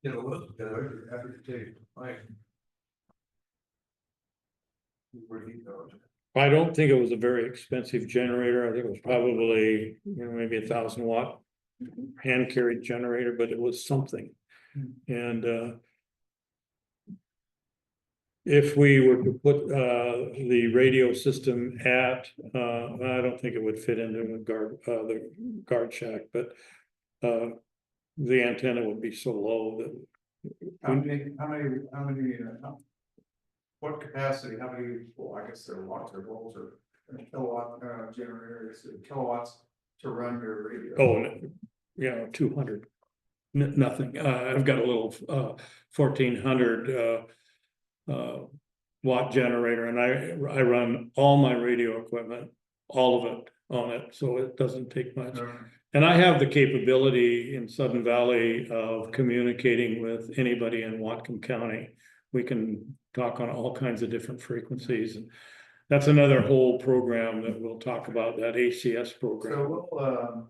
You know, look, you're happy to take mine. Where he goes. I don't think it was a very expensive generator. I think it was probably, you know, maybe 1,000 watt hand carried generator, but it was something. And if we were to put the radio system at, I don't think it would fit into the guard shack, but the antenna would be so low that what capacity, how many, well, I guess they're watts or volts or kilowatt generators, kilowatts to run your radio? oh, yeah, 200. Nothing. I've got a little 1400 watt generator, and I run all my radio equipment, all of it on it, so it doesn't take much. And I have the capability in Sudden Valley of communicating with anybody in Whatcom County. We can talk on all kinds of different frequencies, and that's another whole program that we'll talk about, that ACS program. So we'll,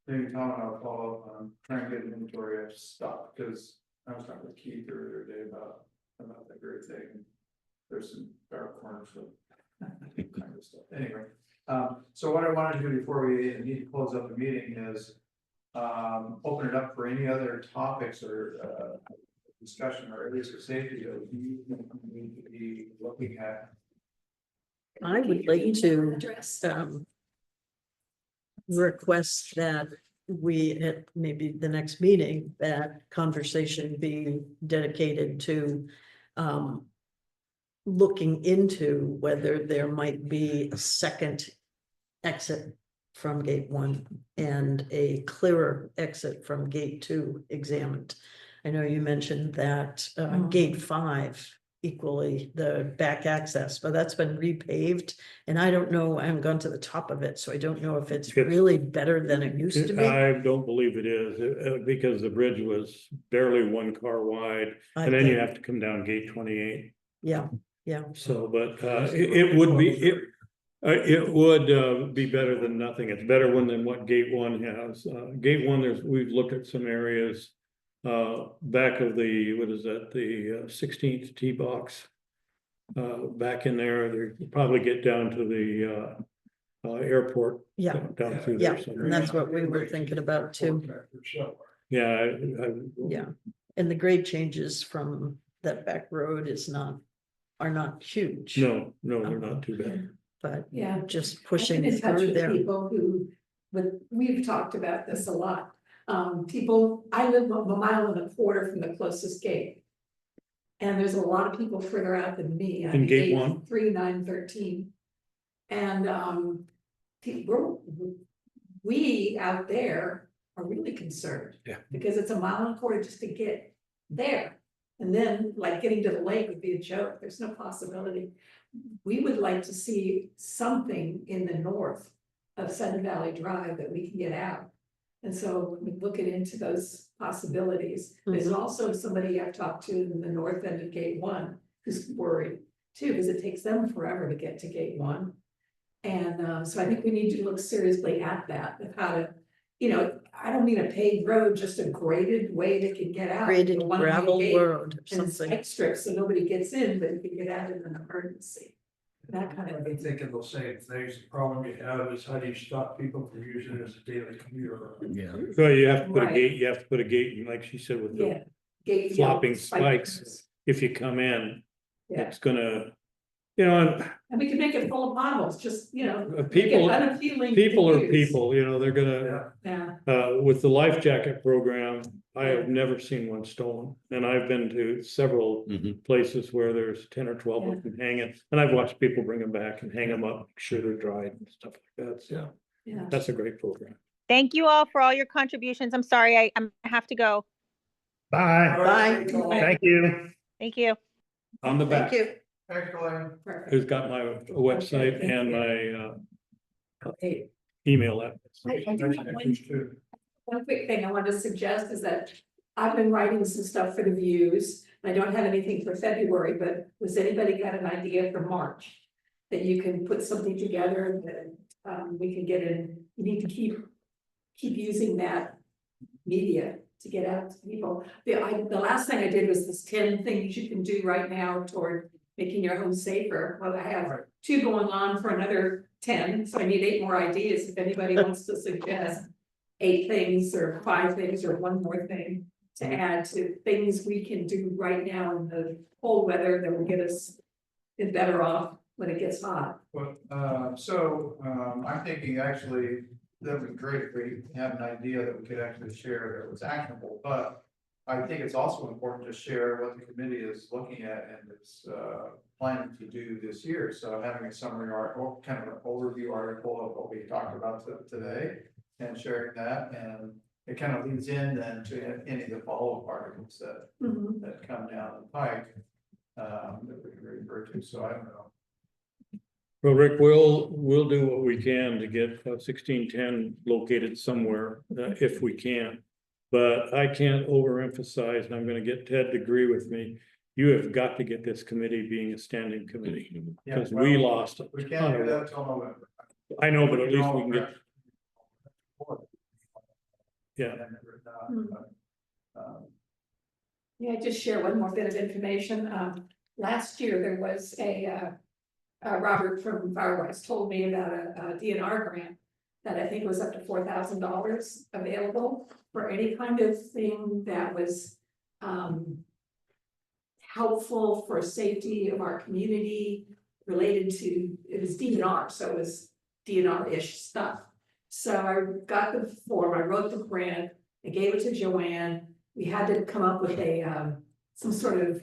maybe Tom and I'll follow up on trying to get an inventory of stuff, because I was talking with Keith earlier today about that very thing. There's some dark corners of kind of stuff. Anyway, so what I wanted to do before we need to close up the meeting is open it up for any other topics or discussion or areas of safety that we need to be looking at. I would like to request that we, at maybe the next meeting, that conversation be dedicated to looking into whether there might be a second exit from gate 1 and a clearer exit from gate 2 examined. I know you mentioned that gate 5 equally the back access, but that's been repaved, and I don't know, I haven't gone to the top of it, so I don't know if it's really better than it used to be. I don't believe it is, because the bridge was barely 1 car wide, and then you have to come down gate 28. Yeah. So, but it would be better than nothing. It's better than what gate 1 has. Gate 1, we've looked at some areas back of the, what is that, the 16th tee box, back in there. You probably get down to the airport. Yeah. Down through Yeah, there somewhere. and that's what we were thinking about too. Yeah. Yeah, and the grade changes from that back road are not huge. No, they're not too bad. But Yeah. just I've been pushing in touch through with there. people who, we've talked about this a lot. People, I live 1.25 miles from the closest gate. And there's a lot of people further out than me. In gate 1? 3, 9, 13. And we out there are really concerned. Yeah. Because it's 1.25 miles just to get there. And then like getting to the lake would be a joke. There's no possibility. We would like to see something in the north of Sudden Valley Drive that we can get out. And so we're looking into those possibilities. There's also somebody I've talked to in the north end of gate 1 who's worried too, because it takes them forever to get to gate 1. And so I think we need to look seriously at that, of how to, you know, I don't mean a paved road, just a graded way that can get out. Graded A one-way gravel gate road or and something. spike strips so nobody gets in, but you can get out in an emergency. That kind of I've been thinking the same things. The problem you have is how do you stop people from using it as a daily commuter? Yeah. So you have to put a Right. gate, and like she said, with the Yeah. Gate flopping spike spikes. strips. If you come in, Yeah. it's gonna You know, And we can make it full of potholes, just, you know, and make it people, unappealing. to people are use. people, you know, they're gonna, Yeah, with the life jacket program, I have never seen one stolen. And I've been to several Mhm. places where there's 10 or 12 of them hanging, and I've watched people bring them back and hang them up, make sure they're dried and stuff like that, so yeah. that's a great program. Thank you all for all your contributions. I'm sorry, I'm gonna have to go. Bye. Bye. Thank you. Thank you. On the Thank back, you. Thanks, Colleen. Perfect. who's got my website thank and you. my Okay. email address. I do have one quick thing I wanted to suggest is that I've been writing some stuff for the views. I don't have anything for February, but was anybody got an idea for March? That you can put something together that we can get in, you need to keep using that media to get out to people. The last thing I did was this 10 things you can do right now toward making your home safer. Well, I have 2 going on for another 10, so I need 8 more ideas if anybody wants to suggest 8 things or 5 things or 1 more thing to add to things we can do right now in the cold weather that will get us better off when it gets hot. Well, I'm thinking actually that would be great if we have an idea that we could actually share that was actionable, but I think it's also important to share what the committee is looking at and is planning to do this year. So having a summary article, kind of an overview article of what we talked about today and sharing that, and it kind of leads in then to any of the follow-up articles that come down the pike that we can refer to. So I don't know. Well, Rick, we'll do what we can to get 1610 located somewhere, if we can. But I can't overemphasize, and I'm gonna get Ted to agree with me, you have got to get this committee being a standing committee. Yeah, Because we well, lost a We ton can't do of that work. until November. I know, but at least we can get, yeah. Yeah, just share one more bit of information. Last year there was Robert from Firewise told me about a DNR grant that I think was up to $4,000 available for any kind of thing that was helpful for safety of our community related to, it was DNR, so it was DNR-ish stuff. So I got the form, I wrote the grant, I gave it to Joanne. We had to come up with some sort of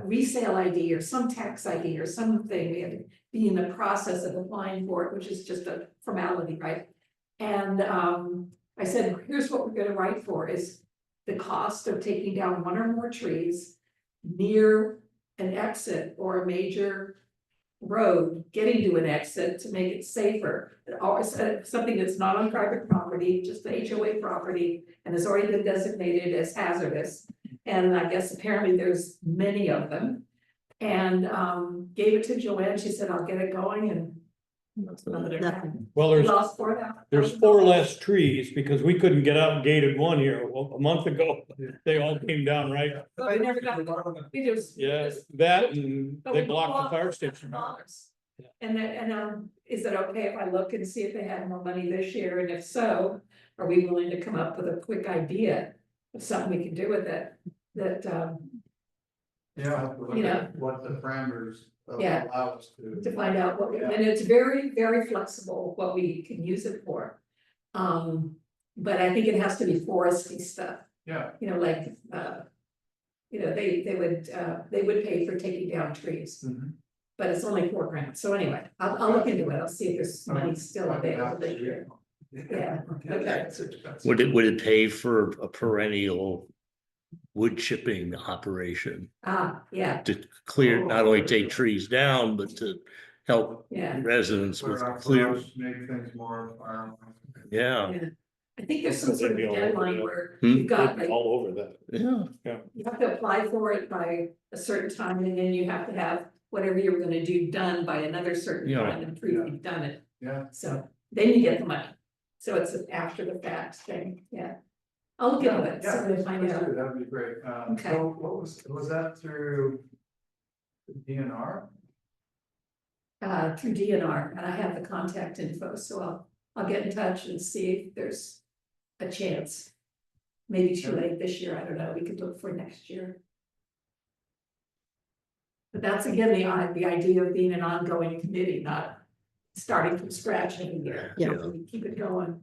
resale ID or some tax ID or something. We had to be in the process of applying for it, which is just a formality, right? And I said, here's what we're gonna write for is the cost of taking down 1 or more trees near an exit or a major road, getting to an exit to make it safer. Or something that's not on private property, just the HOA property, and has already been designated as hazardous. And I guess apparently there's many of them. And gave it to Joanne, she said, I'll get it going, and Nothing. Well, we lost $4,000. there's 4 less trees because we couldn't get out gated 1 here a month ago. They all came down, right? But we never got, we just. Yeah, that and But they we blocked the lost fire station. $4,000. And is it okay if I look and see if they had more money this year? And if so, are we willing to come up with a quick idea of something we can do with it? That, Yeah, I'll have to look You know. at what the parameters Yeah. allow us to. to find out what, Yeah. and it's very, very flexible what we can use it for. But I think it has to be foresty stuff, Yeah, you know, like, they would pay for taking down trees. Mhm. But it's only $4,000, so anyway, I'll look into it, I'll see if there's money still available this year. Yeah, okay. Would it pay for a perennial wood chipping operation Yeah, to clear, not only take trees down, but to help yeah, residents Clear with our clear, brush, make things more. yeah, yeah. I think there's some sort of They'd be all over deadline that. where Hmm? you've got like, All over that. yeah. you have to apply for it by a certain time, and then you have to have whatever you were gonna do done by another certain Yeah. time and prove you've done it. Yeah. So then you get the money. So it's an after the fact thing, yeah. I'll look into it, Yeah, so we find out. that'd be great. Okay. So what was that through DNR? Through DNR, and I have the contact info, so I'll get in touch and see if there's a chance. Maybe too late this year, I don't know, we could look for next year. But that's again, the idea of being an ongoing committee, not starting from scratch every year. Yeah. We keep it going.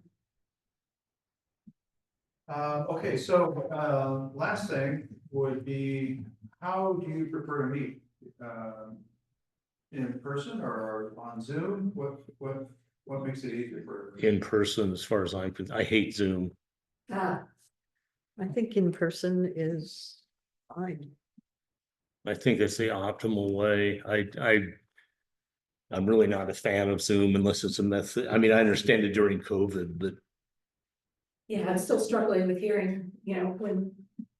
Okay, so, last thing would be, how do you prefer to meet? In person or on Zoom? What makes it easier for? In person, as far as I hate Zoom. Ah, I think in person is fine. I think that's the optimal way. I'm really not a fan of Zoom unless it's a method. I mean, I understand it during COVID, but yeah, I'm still struggling with hearing, when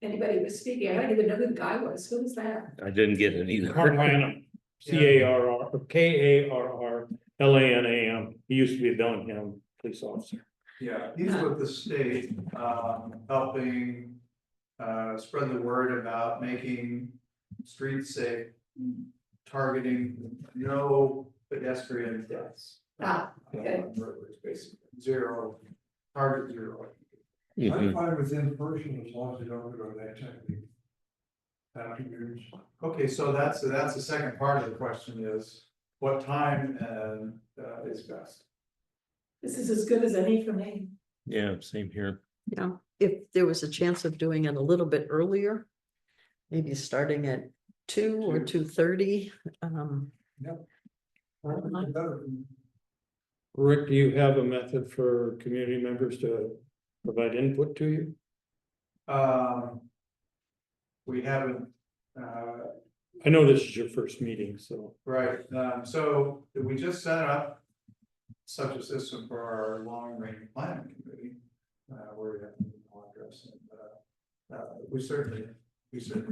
anybody was speaking, I don't even know who the guy was. Who was that? I didn't get it Carl either. Lanham, Carr, or Karrlam. He used to be a Bellingham police officer. Yeah, he's with the state, helping, spread the word about making streets safe, targeting no pedestrian deaths. Ah, okay. Basically, target zero. Mhm. I'm fine with in person as long as they don't go to that technique. Afternoons. Okay, so that's the second part of the question is, what time and, is best? This is as good as any for me. Yeah, same here. Yeah, if there was a chance of doing it a little bit earlier, maybe starting at 2 or 2:30. Rick, do you have a method for community members to provide input to you? We haven't, I know this is your first meeting, so. right, so we just set up such a system for our long range planning committee, where we have an email address and, we certainly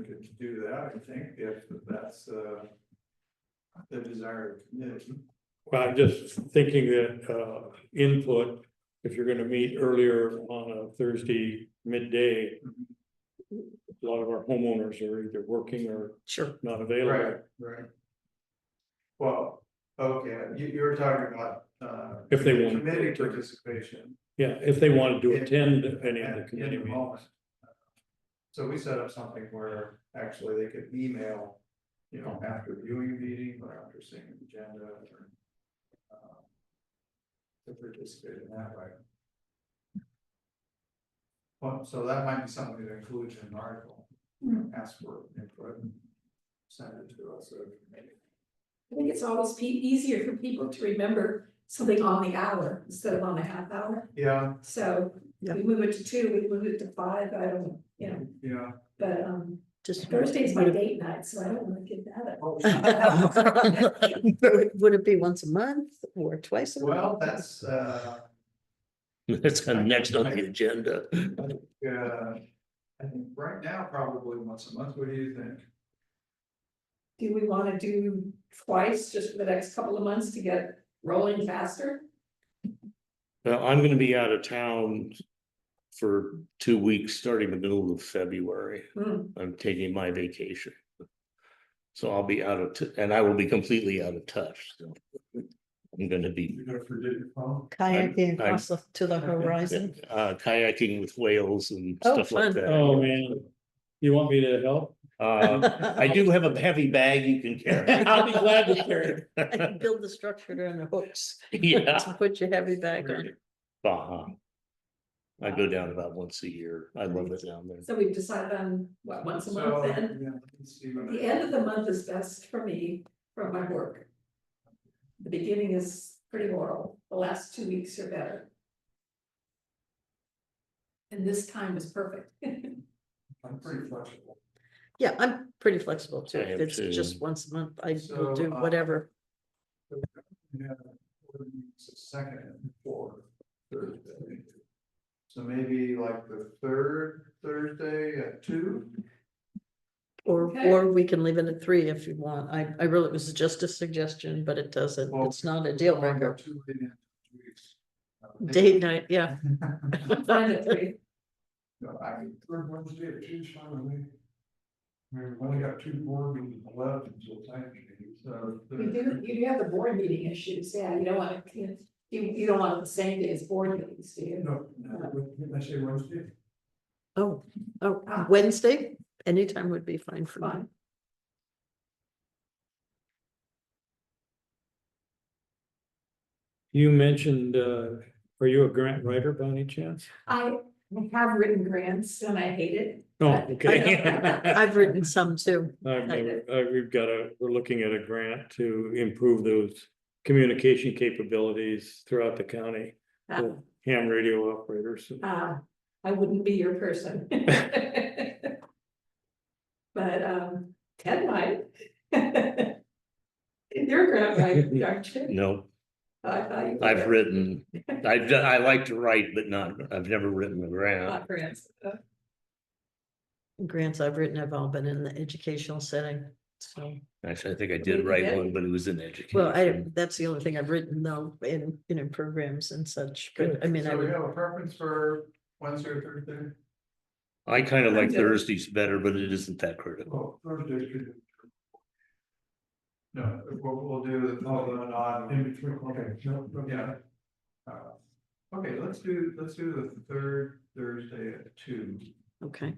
could do that, I think, if that's, the desired committee. Well, I'm just thinking that input, if you're gonna meet earlier on a Thursday midday. A lot of our homeowners are either working or Sure. not available. Right. Well, okay, you were talking about, If they want. committee participation. Yeah, if they wanted to In- attend any of the in committee meetings. moment. So we set up something where actually they could email, after viewing a meeting or after seeing an agenda or. To participate in that way. Well, so that might be something to include in an article, ask for input. Send it to us. I think it's always easier for people to remember something on the hour instead of on a half hour. Yeah, So Yeah. we move it to 2, we move it to 5, I don't know, yeah. but Just Thursday's my date night, so I don't want to give that up. Oh, would it be once a month or twice a month? well, that's, That's next on the agenda. I think right now, probably once a month. What do you think? Do we want to do twice just for the next couple of months to get rolling faster? Well, I'm gonna be out of town for 2 weeks, starting the middle of February. I'm taking my vacation. So I'll be and I will be completely out of touch, so. I'm gonna be You're gonna forget your phone. Kayaking across to the horizon. kayaking with whales and Oh, stuff like fun. that. Oh, man. You want me to help? I do have a heavy bag you can carry. I'll be glad to carry it. And build the structure on the hooks. Yeah. To put your heavy bag on. Uh-huh. I go down about once a year. I love it down there. So we've decided on what, once a month then? Yeah, let's see what The end of the month is best for me from my work. The beginning is pretty horrible, the last 2 weeks are better. And this time is perfect. I'm pretty flexible. Yeah, I'm pretty flexible too. I If am it's too. just once a month, I So, will do whatever. Yeah, it's the second and fourth Thursday. So maybe like the third Thursday at 2. Okay. Or we can leave it at 3 if you want. I really, it was just a suggestion, but it doesn't, Well, it's not a deal Only breaker. got 2 weeks. Date night, yeah. Find it for you. No, I, Third Wednesday at 2 is fine with me. We've only got 2 board meetings left until time change. so. You do have the board meeting issues, yeah, you don't want it, you don't want it the same day as board meetings, do you? No, didn't I say Wednesday? Oh, Ah. Wednesday, anytime would be fine for me. Fine. You mentioned, are you a grant writer by any chance? I have written grants and I hate it. Oh, okay. I've written some too. We're looking at a grant to improve those communication capabilities throughout the county. for Ham radio operators. I wouldn't be your person. But, Ted might. You're a grant writer, aren't you? No, I thought you were. I've written, I like to write, but I've never written a grant. Not grants. Grants I've written have all been in the educational setting, so. Actually, I think I Maybe did you write did. one, but it was in Well, education. that's the only thing I've written though, in programs and such, but I mean, I So we would, have a preference for Wednesday or Thursday? I kind of like Yeah. Thursdays better, but it isn't that critical. Oh, Thursday should. No, we'll do the, In between, okay, no, yeah. Okay, let's do the third Thursday at 2. okay.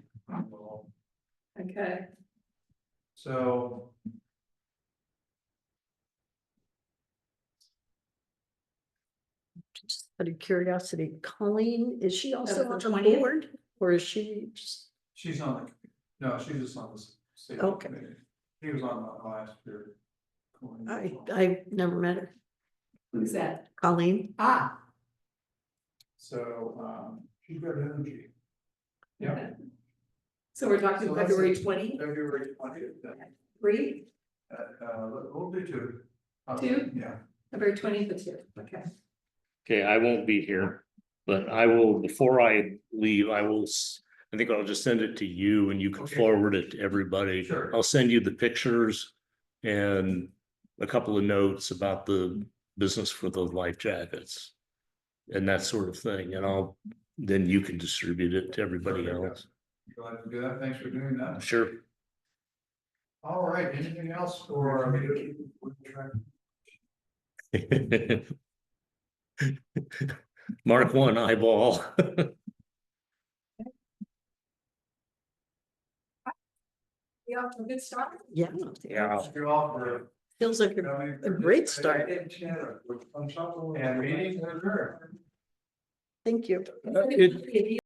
Okay. So. Just out of curiosity, Colleen, is she also the on the 20th? board or is she just? She's on the, no, she's just on the state. Okay. committee. He was on the last year. I never met her. Who's that? Colleen? Ah. So, she's got energy. yeah. So we're talking So let's- February 20th, February 20th. then. 3, We'll do 2. 2? Yeah. February 20th is here, okay. Okay, I won't be here, but I will, before I leave, I think I'll just send it to you and you can Okay. forward it to everybody. Sure. I'll send you the pictures and a couple of notes about the business for the life jackets. And that sort of thing, and then you can distribute it to everybody Perfect. else. Glad to do that. Thanks for doing that. Sure. All right, anything else for? Mark one eyeball. You off to a good start? Yeah. Yeah. You all for Feels like coming. a great start. And meeting adjourned. Thank you. It-